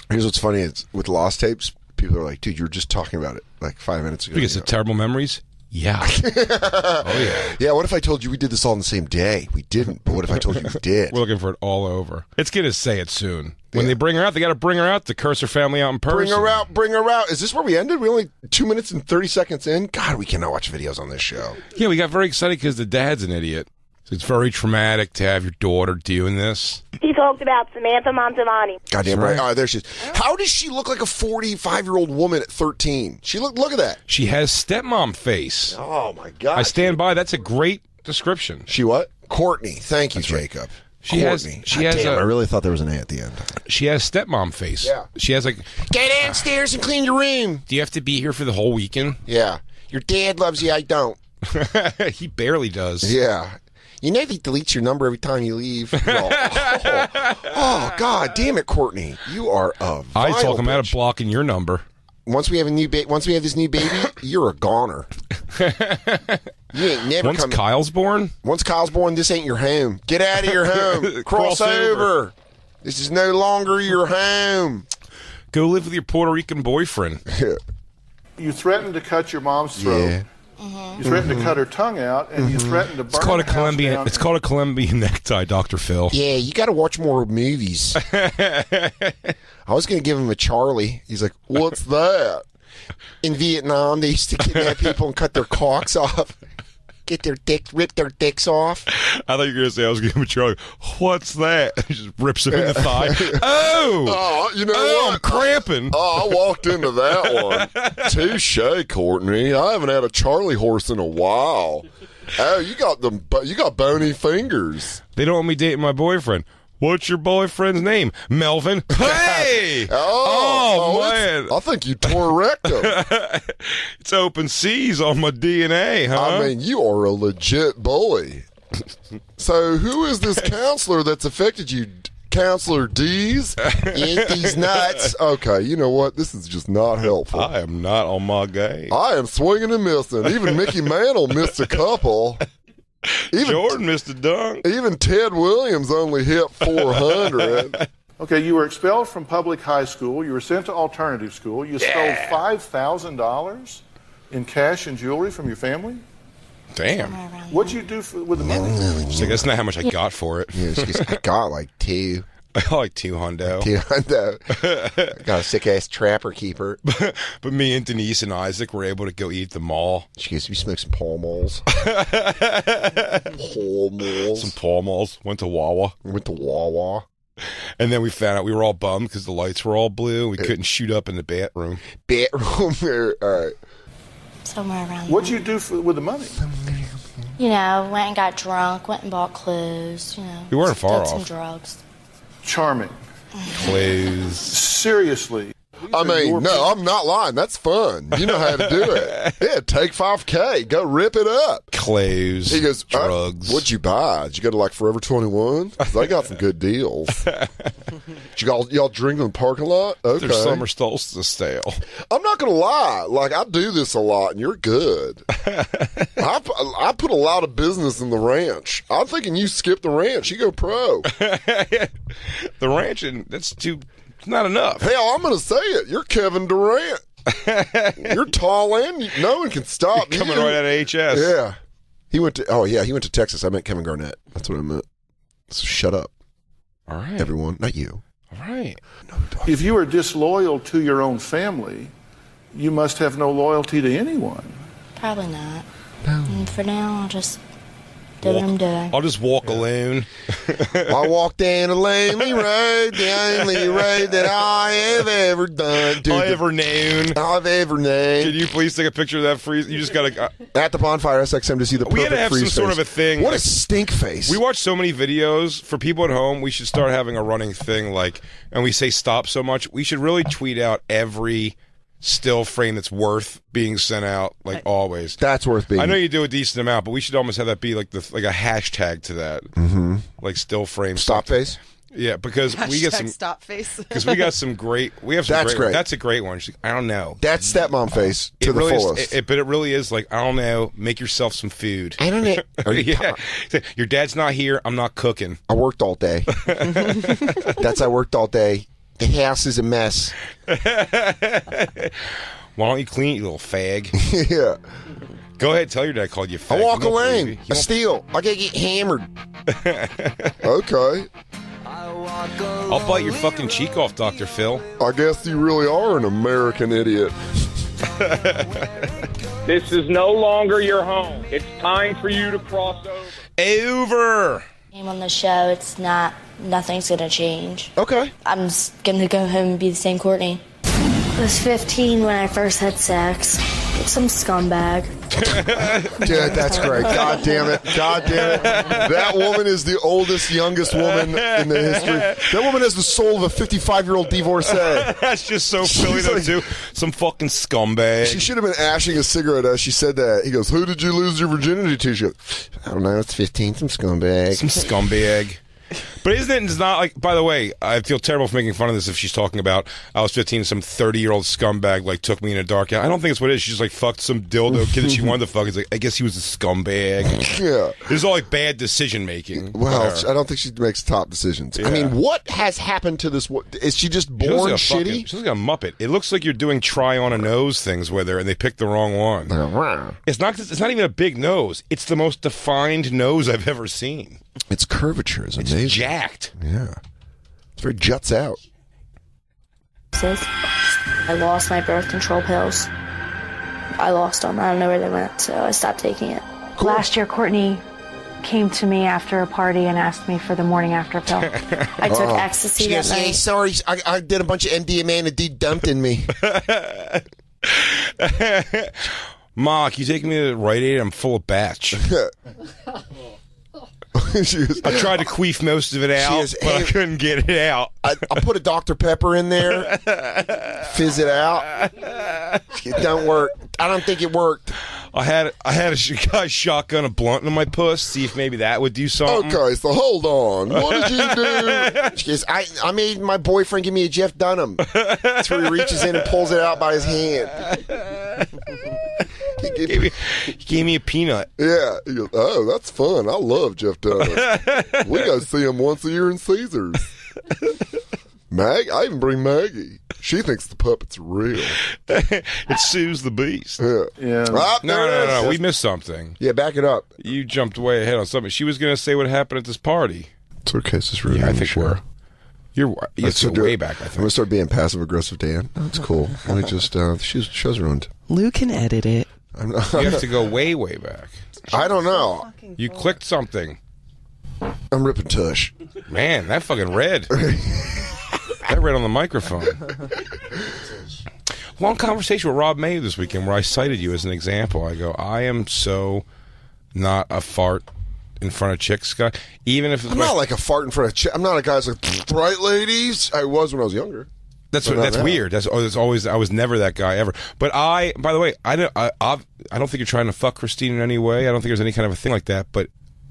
Here's what's funny. It's with Lost Tapes, people are like, dude, you were just talking about it like 5 minutes ago. Because of terrible memories? Yeah. Oh, yeah. Yeah, what if I told you we did this all on the same day? We didn't, but what if I told you we did? We're looking for it all over. It's going to say it soon. When they bring her out, they got to bring her out to curse her family out in person. Bring her out. Is this where we ended? We only 2 minutes and 30 seconds in? God, we cannot watch videos on this show. Yeah, we got very excited because the dad's an idiot. So it's very traumatic to have your daughter doing this. He talked about Samantha Montalani. Goddamn right. Oh, there she is. How does she look like a 45-year-old woman at 13? Look at that. She has stepmom face. Oh, my God. I stand by. That's a great description. She what? Courtney. Thank you, Jacob. She has. I really thought there was an A at the end. She has stepmom face. Yeah. She has like. Get downstairs and clean your room. Do you have to be here for the whole weekend? Yeah. Your dad loves you. I don't. He barely does. Yeah. You know he deletes your number every time you leave. Oh, God damn it, Courtney! You are a vile I talk him out of bitch. blocking your number. Once we have this new baby, you're a goner. You ain't never Once Kyle's born, this ain't your home. Get out of your home. Cross over. This is no longer your home. Go live with your Puerto Rican boyfriend. You threatened to cut your mom's throat. Yeah. You threatened to cut her tongue out, and you threatened to burn It's called a the house Colombian. down. It's called a Colombian necktie, Dr. Phil. Yeah, you got to watch more movies. I was going to give him a Charlie. He's like, what's that? In Vietnam, they used to kidnap people and cut their cocks off. Rip their dicks off. I thought you were going to say I was going to give him a Charlie. What's that? He just rips him in the thigh. Oh, you know what? I'm cramping. Oh, I walked into that one. Touche, Courtney. I haven't had a Charlie horse in a while. Oh, you got bony fingers. They don't want me dating my boyfriend. What's your boyfriend's name? Melvin. Hey! Man. I think you tore rectum. It's open seas on my DNA, huh? I mean, you are a legit bully. So who is this counselor that's affected you? Counselor D's? Eat these nuts. Okay, you know what? This is just not helpful. I am not on my game. I am swinging and missing. Even Mickey Mantle missed a couple. Jordan missed a dunk. Even Ted Williams only hit 400. Okay, you were expelled from public high school. You were sent to alternative school. You stole $5,000 in cash and jewelry from your family? Damn. What'd you do with the money? She's like, that's not how much I got for it. Yeah, she goes, I got like 2. I got like 2 hundo. 2 hundo. Got a sick ass trapper keeper. But me and Denise and Isaac were able to go eat at the mall. She goes, we smoked some Pall Malls. Pall Malls. Some Pall Malls. Went to Wawa. And then we found out we were all bummed because the lights were all blue. We couldn't shoot up in the bathroom. All right. Somewhere around What'd you do with the money? You know, went and got drunk, went and bought clothes, you know. You weren't far did some off. drugs. Charming. Clothes. Seriously. I mean, no, I'm not lying. That's fun. You know how to do it. Yeah, take $5K. Go rip it up. Clothes. He goes, drugs. What'd you buy? Did you go to like Forever 21? They got some good deals. Did y'all drink in the parking lot? Okay. Their summer solstice stale. I'm not going to lie. Like, I do this a lot, and you're good. I put a lot of business in the ranch. I'm thinking you skip the ranch. You go pro. The ranch, and that's not enough. Hell, I'm going to say it. You're Kevin Durant. You're tall and no one can stop you. Coming right out of HS. Yeah. He went to Texas. I meant Kevin Garnett. That's what I meant. So shut up. All right. Everyone. Not you. All right. If you are disloyal to your own family, you must have no loyalty to anyone. Probably not. And for now, I'll just do what I'm doing. I'll just walk alone. I walk down a lonely road, the only road that I have ever done. Dude, I've ever known. Can you please take a picture of that freeze? You just got to... At the Bonfire SXM to see the perfect we had to have freeze some face. sort of a thing. What a stink face. We watch so many videos. For people at home, we should start having a running thing, like, and we say stop so much. We should really tweet out every still frame that's worth being sent out, like always. That's worth being. I know you do a decent amount, but we should almost have that be like a hashtag to that, like still frame stop face. Yeah, because we get some stop face. Because we got some great. We have some That's great. That's a great one. She's like, I don't know. That's stepmom face to the really fullest. But it really is like, I don't know. Make yourself some food. I don't know. Yeah. Your dad's not here. I'm not cooking. I worked all day. I worked all day. The house is a mess. Why don't you clean it, you little fag? Yeah. Go ahead, tell your dad I called you fag. I walk a lane. I steal. I gotta get hammered. Okay. I'll bite your fucking cheek off, Dr. Phil. I guess you really are an American idiot. This is no longer your home. It's time for you to cross over. Name on the show, it's not, nothing's gonna change. Okay. I'm just gonna go home and be the same Courtney. I was 15 when I first had sex with some scumbag. Dude, that's great. God damn it. God damn it. That woman is the oldest, youngest woman in the history. That woman has the soul of a 55-year-old divorcee. That's just so Philly, though, too. Some fucking scumbag. She should have been ashing a cigarette as she said that. He goes, who did you lose your virginity to? She goes, I don't know. It's 15. Some scumbag. Some scumbag. But isn't it? It's not like. By the way, I feel terrible for making fun of this. If she's talking about I was 15, some 30-year-old scumbag like took me in a dark alley. I don't think it's what it is. She's like fucked some dildo kid that she wanted to fuck. It's like I guess he was a scumbag. Yeah, this is all like bad decision making. Well, I don't think she makes top decisions. Yeah. I mean, what has happened to this? Is she just born shitty? She's like a muppet. It looks like you're doing try on a nose things with her, and they picked the wrong one. It's not. It's not even a big nose. It's the most defined nose I've ever seen. Its curvature is amazing. It's jacked. Yeah. It's very juts out. I lost my birth control pills. I lost them. I don't know where they went, so I stopped taking it. Last year, Courtney came to me after a party and asked me for the morning after pill. I took ecstasy that night. Hey, sorry, I did a bunch of MDMA and a D dumped in me. Ma, can you take me to Rite Aid? I'm full of batch. I tried to queef most of it out, but I couldn't get it out. I put a Dr. Pepper in there, fizz it out. It don't work. I don't think it worked. I had a guy shotgun a blunt in my puss, see if maybe that would do something. Okay, so hold on. What did you do? She goes, I made my boyfriend give me a Jeff Dunham. So he reaches in and pulls it out by his hand. He gave me a peanut. Yeah. He goes, oh, that's fun. I love Jeff Dunham. We go see him once a year in Caesars. I even bring Maggie. She thinks the puppet's real. It soothes the beast. Yeah. No. We missed something. Yeah, back it up. You jumped way ahead on something. She was going to say what happened at this party. It's okay. It's just rude. Yeah, I think we're. You have to go way back, I think. I'm going to start being passive-aggressive, Dan. That's cool. Let me just... show's ruined. Lou can edit it. You have to go way, way back. I don't know. You clicked something. I'm ripping tush. Man, that fucking red. That red on the microphone. Long conversation with Rob May this weekend where I cited you as an example. I go, I am so not a fart in front of chicks guy. Even if it's I'm not like a fart in front of chicks. I'm not a guy who's like, right, ladies? I was when I was younger. That's weird. That's always. I was never that guy ever. But by the way, I don't think you're trying to fuck Christine in any way. I don't think there's any kind of a thing like that. But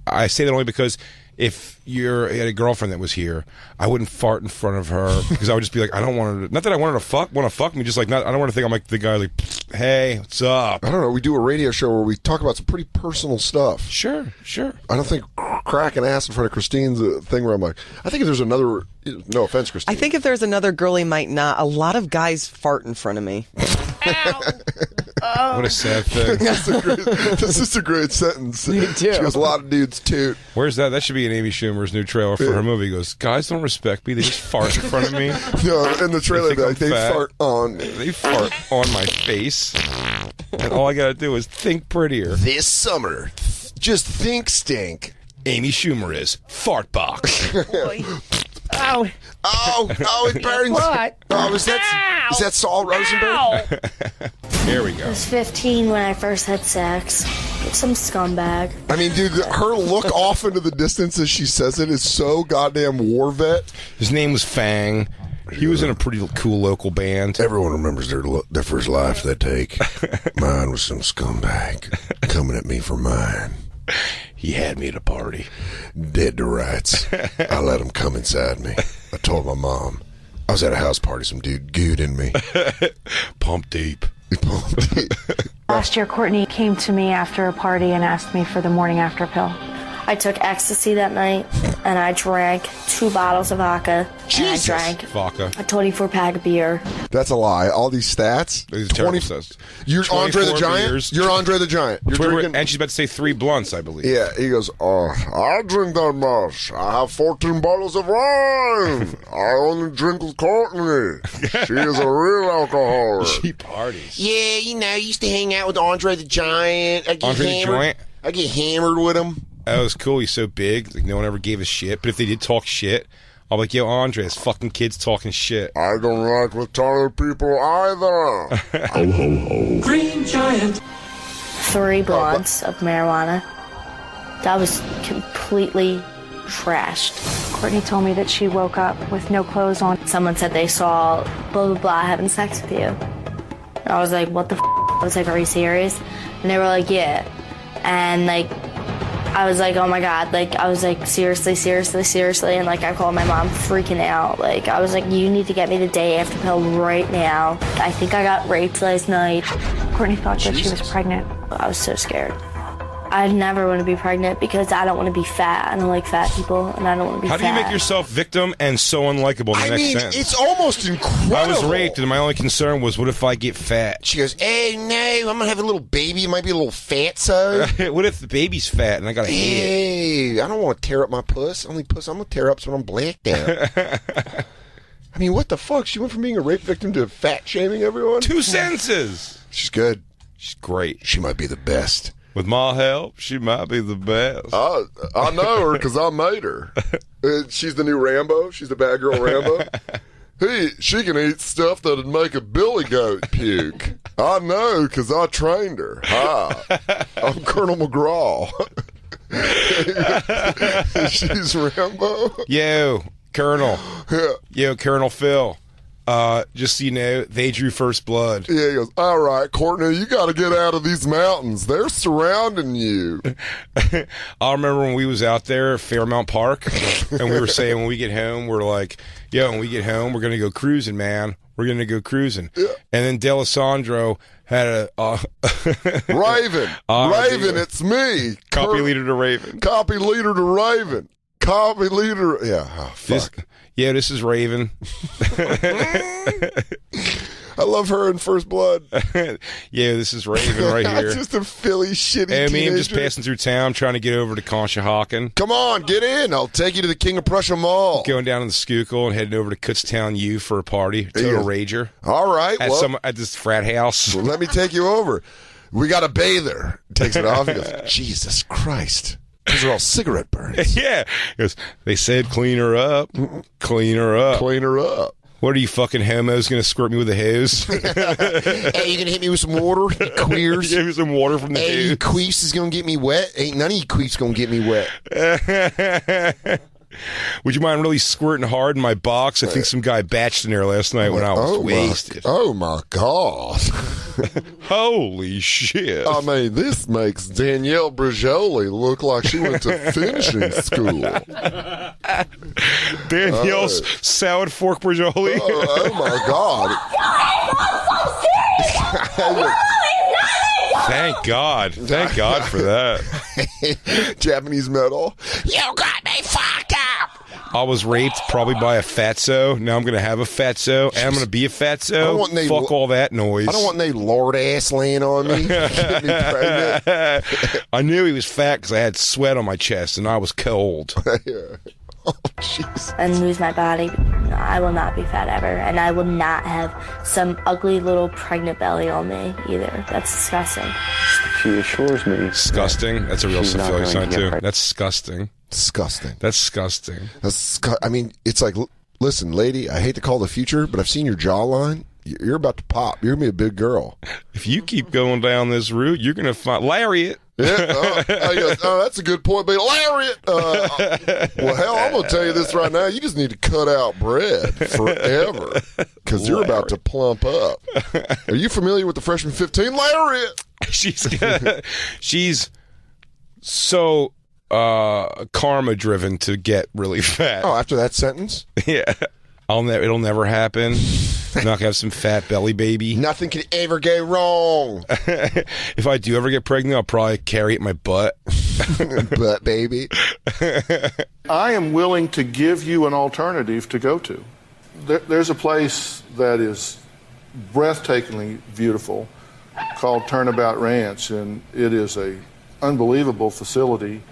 I say that only because if you had a girlfriend that was here, I wouldn't fart in front of her because I would just be like, I don't want her to. Not that I want her to want to fuck me. Just like I don't want to think I'm like the guy like, hey, what's up? I don't know. We do a radio show where we talk about some pretty personal stuff. Sure. I don't think cracking ass in front of Christine's a thing where I'm like, I think if there's another. No offense, Christine. I think if there's another girl, he might not. A lot of guys fart in front of me. What a sad thing. This is a great sentence. Me too. She goes, a lot of dudes toot. Where's that? That should be in Amy Schumer's new trailer for her movie. He goes, guys don't respect me. They just fart in front of me. No, in the trailer, they fart on me. They fart on my face. And all I got to do is think prettier. This summer, just think stink. Amy Schumer is Fart Box. Ow. It burns. What? Oh, is that Saul Rosenberg? There we go. I was 15 when I first had sex with some scumbag. I mean, dude, her look off into the distance as she says it is so goddamn war vet. His name was Fang. He was in a pretty cool local band. Everyone remembers their first life they take. Mine was some scumbag coming at me for mine. He had me at a party. Dead to rights. I let him come inside me. I told my mom. I was at a house party. Some dude gooed in me. Pump deep. Last year, Courtney came to me after a party and asked me for the morning after pill. I took ecstasy that night, and I drank 2 bottles of vodka. Jesus. And I drank Vodka. a 24-pack of beer. That's a lie. All these stats. These 20 stats. You're Andre the Giant? Beers. You're Andre the Giant. You're drinking. And she's about to say 3 blunts, I believe. Yeah, he goes, I drink that much. I have 14 bottles of wine. I only drink with Courtney. She is a real alcoholic. She parties. Yeah, I used to hang out with Andre the Giant. I get hammered with him. That was cool. He's so big. Like, no one ever gave a shit. But if they did talk shit, I'll be like, yo, Andre, it's fucking kids talking shit. I don't like retarded people either. Ho, ho, ho. Green Giant. 3 blunts of marijuana. That was completely trashed. Courtney told me that she woke up with no clothes on. Someone said they saw blah, blah, blah having sex with you. And I was like, what the f***? I was like, are you serious? And they were like, yeah. And, like, I was like, oh my God, like, I was like, seriously, and like, I called my mom freaking out. Like, I was like, you need to get me the day after pill right now. I think I got raped last night. Courtney thought that she was pregnant. I was so scared. I never want to be pregnant because I don't want to be fat. I don't like fat people, and I don't want to be fat. How do you make yourself victim and so unlikable in the next sentence? It's almost incredible. I was raped, and my only concern was, what if I get fat? She goes, hey, no, I'm going to have a little baby. It might be a little fatso. What if the baby's fat and I got to hate it? Hey, I don't want to tear up my puss. Only puss I'm going to tear up is when I'm blacked out. I mean, what the fuck? She went from being a rape victim to fat shaming everyone? 2 sentences. She's good. She's great. She might be the best. With my help, she might be the best. I know her because I made her. She's the new Rambo. She's the bad girl Rambo. Hey, she can eat stuff that'd make a billy goat puke. I know because I trained her. Hi, I'm Colonel McGraw. She's Rambo. Yo, Colonel. Yeah. Yo, Colonel Phil. Just so you know, they drew first blood. Yeah, he goes, all right, Courtney, you got to get out of these mountains. They're surrounding you. I remember when we was out there at Fairmount Park, and we were saying when we get home, we're like, yo, when we get home, we're going to go cruising, man. We're going to go cruising. Yeah. And then D'Alessandro had a... Raven. Raven, it's me. Copy leader to Raven. Copy leader to Raven. Copy leader. Yeah, oh, fuck. Yeah, this is Raven. I love her in First Blood. Yeah, this is Raven right here. Just a Philly shitty And me, I'm just teenager. passing through town trying to get over to Conshohocken. Come on, get in. I'll take you to the King of Prussia Mall. Going down to the Schuylkill and heading over to Kutztown U for a party. Total rager. All right. At this frat house. Well, let me take you over. We got a bather. Takes it off. He goes, Jesus Christ. These are all cigarette burns. Yeah. He goes, they said clean her up. Clean her up. Clean her up. What are you fucking homos going to squirt me with a hose? Hey, you going to hit me with some water, you queers? Give me some water from the Hey, you hose. queefs is going to get me wet? Ain't none of you queefs going to get me wet. Would you mind really squirting hard in my box? I think some guy batched in there last night when I was wasted. Oh, my God. Holy shit. I mean, this makes Danielle Brajoli look like she went to finishing school. Danielle's salad fork Brajoli. Oh, my God. Thank God. Thank God for that. Japanese metal. You got me fucked up. I was raped probably by a fatso. Now I'm going to have a fatso, and I'm going to be a fatso. Fuck all that noise. I don't want no lord ass laying on me. Get me pregnant. I knew he was fat because I had sweat on my chest, and I was cold. Oh, jeez. And lose my body. No, I will not be fat ever, and I will not have some ugly little pregnant belly on me either. That's disgusting. She assures me. Disgusting? That's a real she's not Sophia going to sign, get too. pregnant. That's disgusting. Disgusting. That's disgusting. I mean, it's like, listen, lady, I hate to call the future, but I've seen your jawline. You're about to pop. You're going to be a big girl. If you keep going down this route, you're going to find Lariat. Yeah, that's a good point, but lariat. Well, hell, I'm gonna tell you this right now. You just need to cut out bread forever because you're about to plump up. Are you familiar with the Freshman 15 lariat? She's so karma driven to get really fat. Oh, after that sentence, yeah, it'll never happen. I'm not gonna have some fat belly baby. Nothing can ever go wrong. If I do ever get pregnant, I'll probably carry it in my butt. Butt baby. I am willing to give you an alternative to go to. There's a place that is breathtakingly beautiful called Turnabout Ranch, and it is a unbelievable facility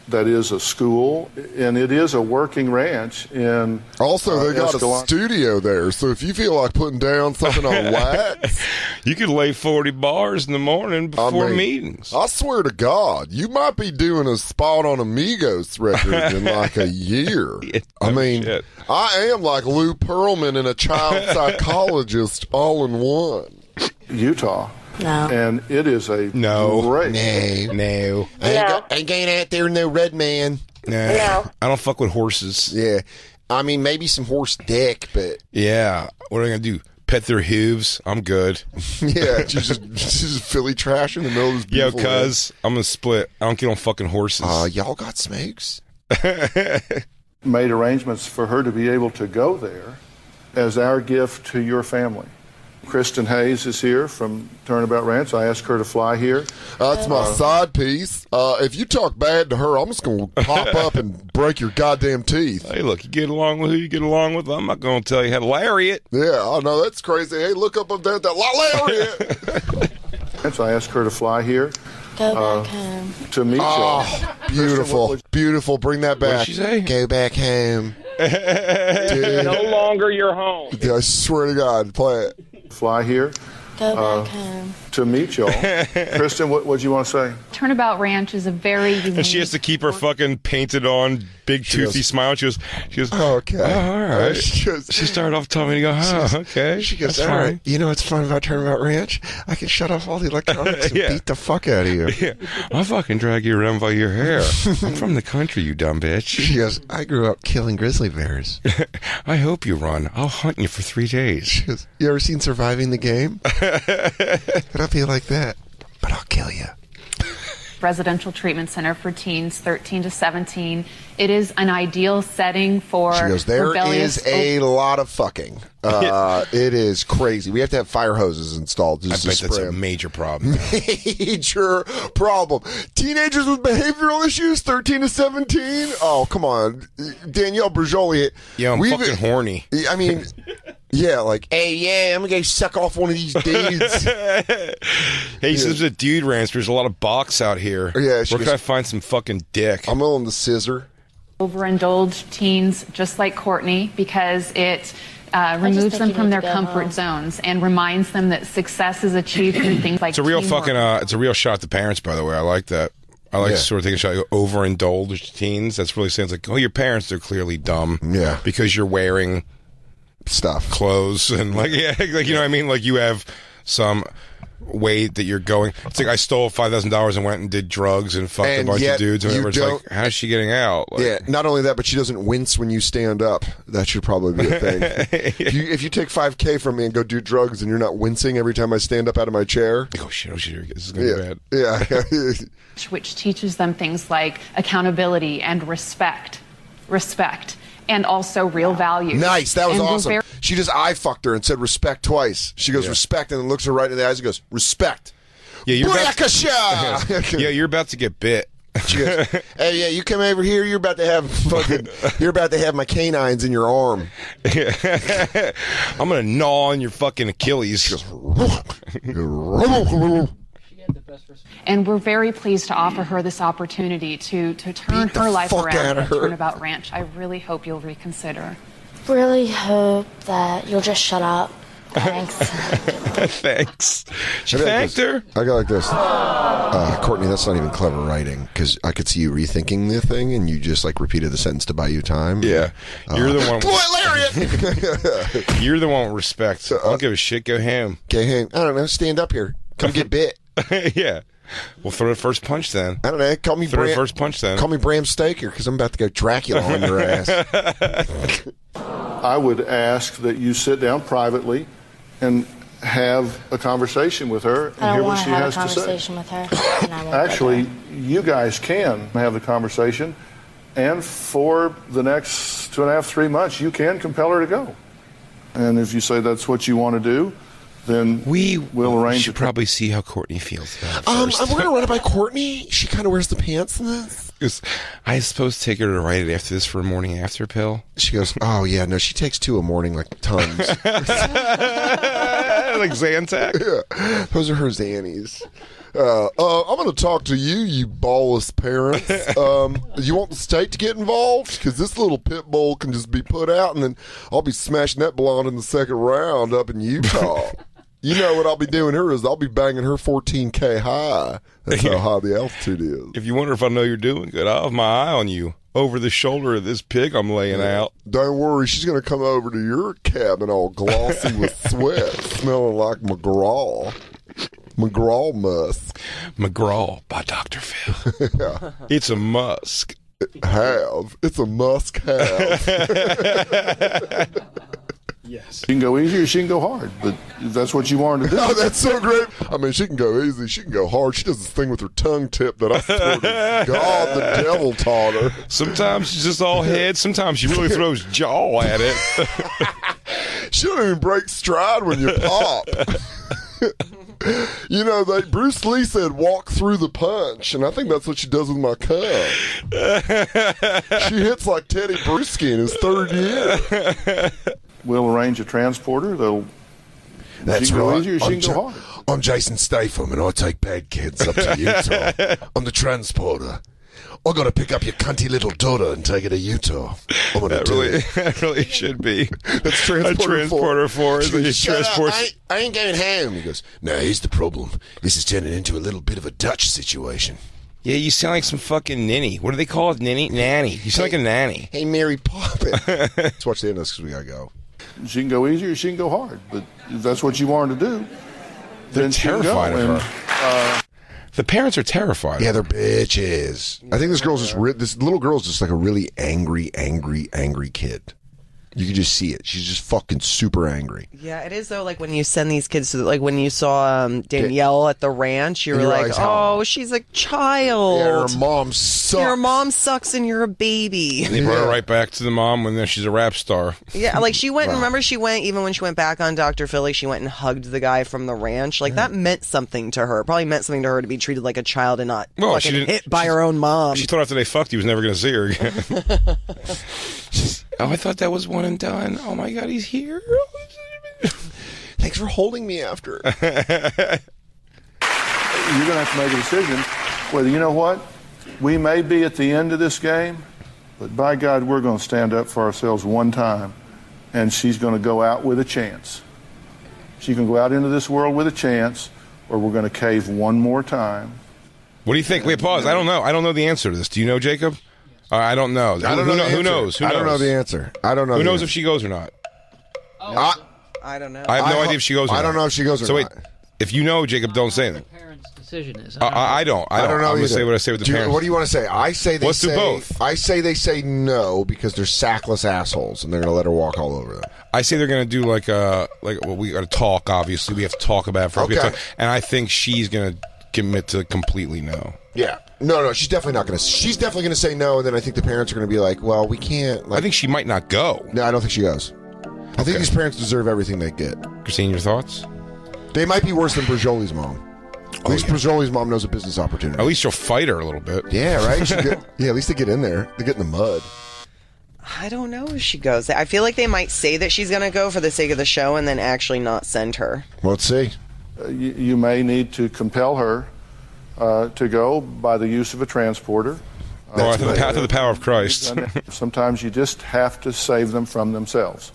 that is a school, and it is a working ranch. And also, they got a studio there, so if you feel like putting down something on wax, you could lay 40 bars in the morning before meetings. I swear to God, you might be doing a spot on Amigos record in like a year. I mean, I am like Lou Pearlman and a child psychologist all in one. Utah. No. And it is a great. No. Ain't going out there no red man. No. I don't fuck with horses. Yeah. I mean, maybe some horse dick, but. Yeah. What am I going to do? Pet their hooves? I'm good. Yeah. Just Philly trash in the middle of this beautiful cuz I'm going to split. I don't get on fucking horses. Y'all got smokes? Made arrangements for her to be able to go there as our gift to your family. Kristen Hayes is here from Turnabout Ranch. I asked her to fly here. That's my side piece. If you talk bad to her, I'm just going to pop up and break your goddamn teeth. Hey, look, you get along with who you get along with. I'm not going to tell you how to lariat. Yeah, I know. That's crazy. Hey, look up there at that lariat. So I asked her to fly here. Go back home. To meet you. Beautiful. Beautiful. Bring that back. What did she say? Go back home. Dude. No longer your home. I swear to God, play it. Fly here. Go back home. To meet y'all. Kristen, what do you want to say? Turnabout Ranch is a very unique. And she has to keep her fucking painted on big toothy smile. She goes, oh, okay. Oh, all right. She started off telling me to go, okay. She goes, that's all fine. right. You know what's fun about Turnabout Ranch? I can shut off all the electronics and beat the fuck out of you. Yeah. I'll fucking drag you around by your hair. I'm from the country, you dumb bitch. She goes, I grew up killing grizzly bears. I hope you run. I'll hunt you for 3 days. She goes, you ever seen Surviving the Game? And I'll be like that, but I'll kill you. residential treatment center for teens 13 to 17. It is an ideal setting for She goes, there rebellious is a lot of fucking. It is crazy. We have to have fire hoses installed. I bet that's a major problem. Major problem. Teenagers with behavioral issues, 13 to 17? Oh, come on. Danielle Berjoli. Yeah, I'm fucking horny. I mean, yeah, like, hey, yeah, I'm going to go suck off one of these dudes. Hey, so there's a dude ranch. There's a lot of box out here. Yeah, where can I find some fucking dick? I'm willing to scissor. overindulged teens just like Courtney because it removes them from their comfort zones and reminds them that success is achieved through things like It's a real teamwork. fucking. It's a real shot at the parents, by the way. I like that. I like sort of taking a shot at overindulged teens. That's really saying like, oh, your parents are clearly dumb. Yeah, because you're wearing stuff, clothes, and like like you know what I mean. Like you have some way that you're going. It's like I stole $5,000 and went and did drugs and fucked a bunch of dudes. And it's like, how's she getting out? Like, yeah, not only that, but she doesn't wince when you stand up. That should probably be a thing. If you take $5,000 from me and go do drugs and you're not wincing every time I stand up out of my chair. Oh shit, this is going to be bad. Yeah. Which teaches them things like accountability and respect, and also real values. Nice, that was And we're awesome. very- She just eye fucked her and said respect twice. She goes respect and then looks her right in the eyes and goes respect. Yeah, you're Booyakasha! Yeah, you're about to get bit. She goes, hey, yeah, you come over here. You're about to have my canines in your arm. I'm gonna gnaw on your fucking Achilles. She goes, And we're very pleased to offer her this opportunity to turn her life fuck around outta at her. Turnabout Ranch. I really hope you'll reconsider. Really hope that you'll just shut up. Thanks. Thanks. She I got thanked her. I got like this. Courtney, that's not even clever writing because I could see you rethinking the thing and you just like repeated the sentence to buy you time. Yeah. You're the one. Boy, Lariat! You're the one with respect. I don't give a shit. Go ham. Go ham. I don't know. Stand up here. Come get bit. Yeah. We'll throw the first punch then. I don't know. Call me throw the Bram. first punch then. Call me Bram Stoker because I'm about to go Dracula on your ass. I would ask that you sit down privately and have a conversation with her and I hear don't what want she to have has a to say. conversation with her. And I won't Actually, you guys can have the conversation, and for the next 2.5, 3 months, you can compel her to go. And if you say that's what you want to do, then we'll arrange. should probably see how Courtney feels. I'm going to run it by Courtney. She kind of wears the pants in this. Because I suppose take her to write it after this for a morning after pill. She goes, oh, yeah, no, she takes 2 a morning like tons. Like Zantac? Yeah. Those are her Xannies. I'm going to talk to you ballless parents. You want the state to get involved? Because this little pit bull can just be put out, and then I'll be smashing that blonde in the second round up in Utah. You know what I'll be doing her is I'll be banging her 14K high. That's how high the altitude is. If you wonder if I know you're doing good, I'll have my eye on you over the shoulder of this pig I'm laying out. Don't worry, she's going to come over to your cabin all glossy with sweat, smelling like McGraw. McGraw musk. McGraw by Dr. Phil. Yeah. It's a musk. It's a musk have. Yes. She can go easy or she can go hard, but if that's what you want to do. Oh, that's so great. I mean, she can go easy. She can go hard. She does this thing with her tongue tip that I swear to God, the devil taught her. Sometimes she's just all head. Sometimes she really throws jaw at it. She don't even break stride when you pop. You know, Bruce Lee said, walk through the punch, and I think that's what she does with my cub. She hits like Teddy Bruschi in his 3rd year. We'll arrange a transporter. That's she can go right. easy or she can go hard. I'm Jason Statham, and I take bad kids up to Utah. I'm the transporter. I got to pick up your cunty little daughter and take her to Utah. I'm going to do it. That really should be. That's transporter for She goes, Shut up, I ain't going home. He goes, no, here's the problem. This is turning into a little bit of a Dutch situation. Yeah, you sound like some fucking ninny. What do they call it? Nanny. You sound like a nanny. Hey, Mary Poppins. Let's watch the end of this because we got to go. She can go easy or she can go hard, but if that's what you want to do, they're then terrified of her. The parents are terrified. Yeah, they're bitches. I think this little girl's just like a really angry kid. You can just see it. She's just fucking super angry. Yeah, it is though. Like when you send these kids to, like when you saw Danielle at the ranch, you were like, "Oh, she's a child. Yeah, her mom sucks. Your mom sucks, and you're a baby." And they brought her right back to the mom when she's a rap star. Yeah, like she went. Remember, she went even when she went back on Dr. Philly. She went and hugged the guy from the ranch. Like that meant something to her. Probably meant something to her to be treated like a child and not fucking hit by her own mom. She thought after they fucked, he was never going to see her again. I thought that was one and done. Oh my God, he's here. Thanks for holding me after. You're going to have to make a decision whether, you know what, we may be at the end of this game, but by God, we're going to stand up for ourselves one time, and she's going to go out with a chance. She can go out into this world with a chance, or we're going to cave one more time. What do you think? Wait, pause. I don't know. I don't know the answer to this. Do you know, Jacob? I don't know. I don't know. Who knows? I don't know the answer. I don't know. Who knows if she goes or not? I don't know. I have no idea if she goes or not. I don't know if she goes or not. So wait, if you know, Jacob, don't say anything. Decision is. I don't know. I'm going to say what I say with the parents. What do you want to say? I say they Let's say. do both. I say they say no because they're sackless assholes and they're going to let her walk all over them. I say they're going to do like well, we got to talk. Obviously, we have to talk about it for a bit. And I think she's going to commit to completely no. Yeah. No, she's definitely not going to. She's definitely going to say no, and then I think the parents are going to be like, "Well, we can't." I think she might not go. No, I don't think she goes. I think these parents deserve everything they get. Christine, your thoughts? They might be worse than Brajoli's mom. At least Brajoli's mom knows a business opportunity. At least she'll fight her a little bit. Yeah, right? At least they get in there. They get in the mud. I don't know if she goes. I feel like they might say that she's going to go for the sake of the show and then actually not send her. Well, let's see. You may need to compel her to go by the use of a transporter. Or to the power of Christ. Sometimes you just have to save them from themselves.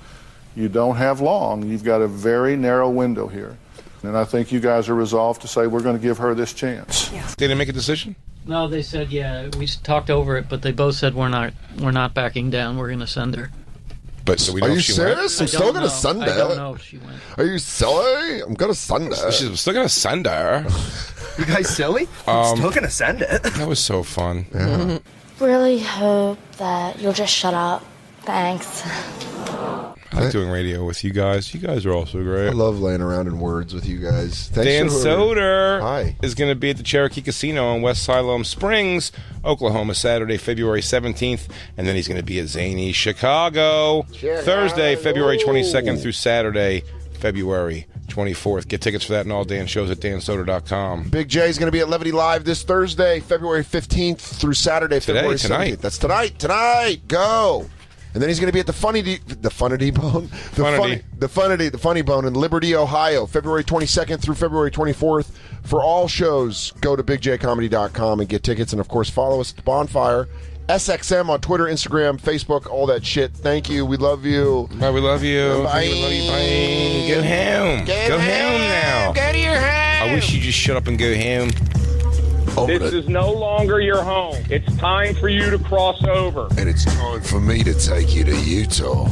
You don't have long. You've got a very narrow window here. And I think you guys are resolved to say we're going to give her this chance. They didn't make a decision? No, they said, we talked over it, but they both said we're not backing down. We're going to send her. But so we know Are you if she serious? I'm still going to send her. I don't know if she went. Are you silly? I'm going to send her. She's still going to send her. You guys silly? I'm still going to send it. That was so fun. Yeah. Really hope that you'll just shut up. Thanks. I like doing radio with you guys. You guys are also great. I love laying around in words with you guys. Thanks Dan Soder is going to be at the Cherokee Casino in West Siloam Springs, Oklahoma, Saturday, February 17th. And then he's going to be at Zany, Chicago, Thursday, February 22nd through Saturday, February 24th. Get tickets for that and all Dan shows at dansoder.com. Big J is going to be at Levity Live this Thursday, February 15th through Saturday, February 17th. That's tonight. Go. And then he's going to be at the Funny Bone in Liberty, Ohio, February 22nd through February 24th. For all shows, go to bigjcomedy.com and get tickets. And, of course, follow us at the Bonfire. SXM on Twitter, Instagram, Facebook, all that shit. Thank you. We love you. Bye, we love you. Bye. We love you. Bye. Go home. Go home now. Go to your house. I wish you just shut up and go home. This is no longer your home. It's time for you to cross over. And it's time for me to take you to Utah.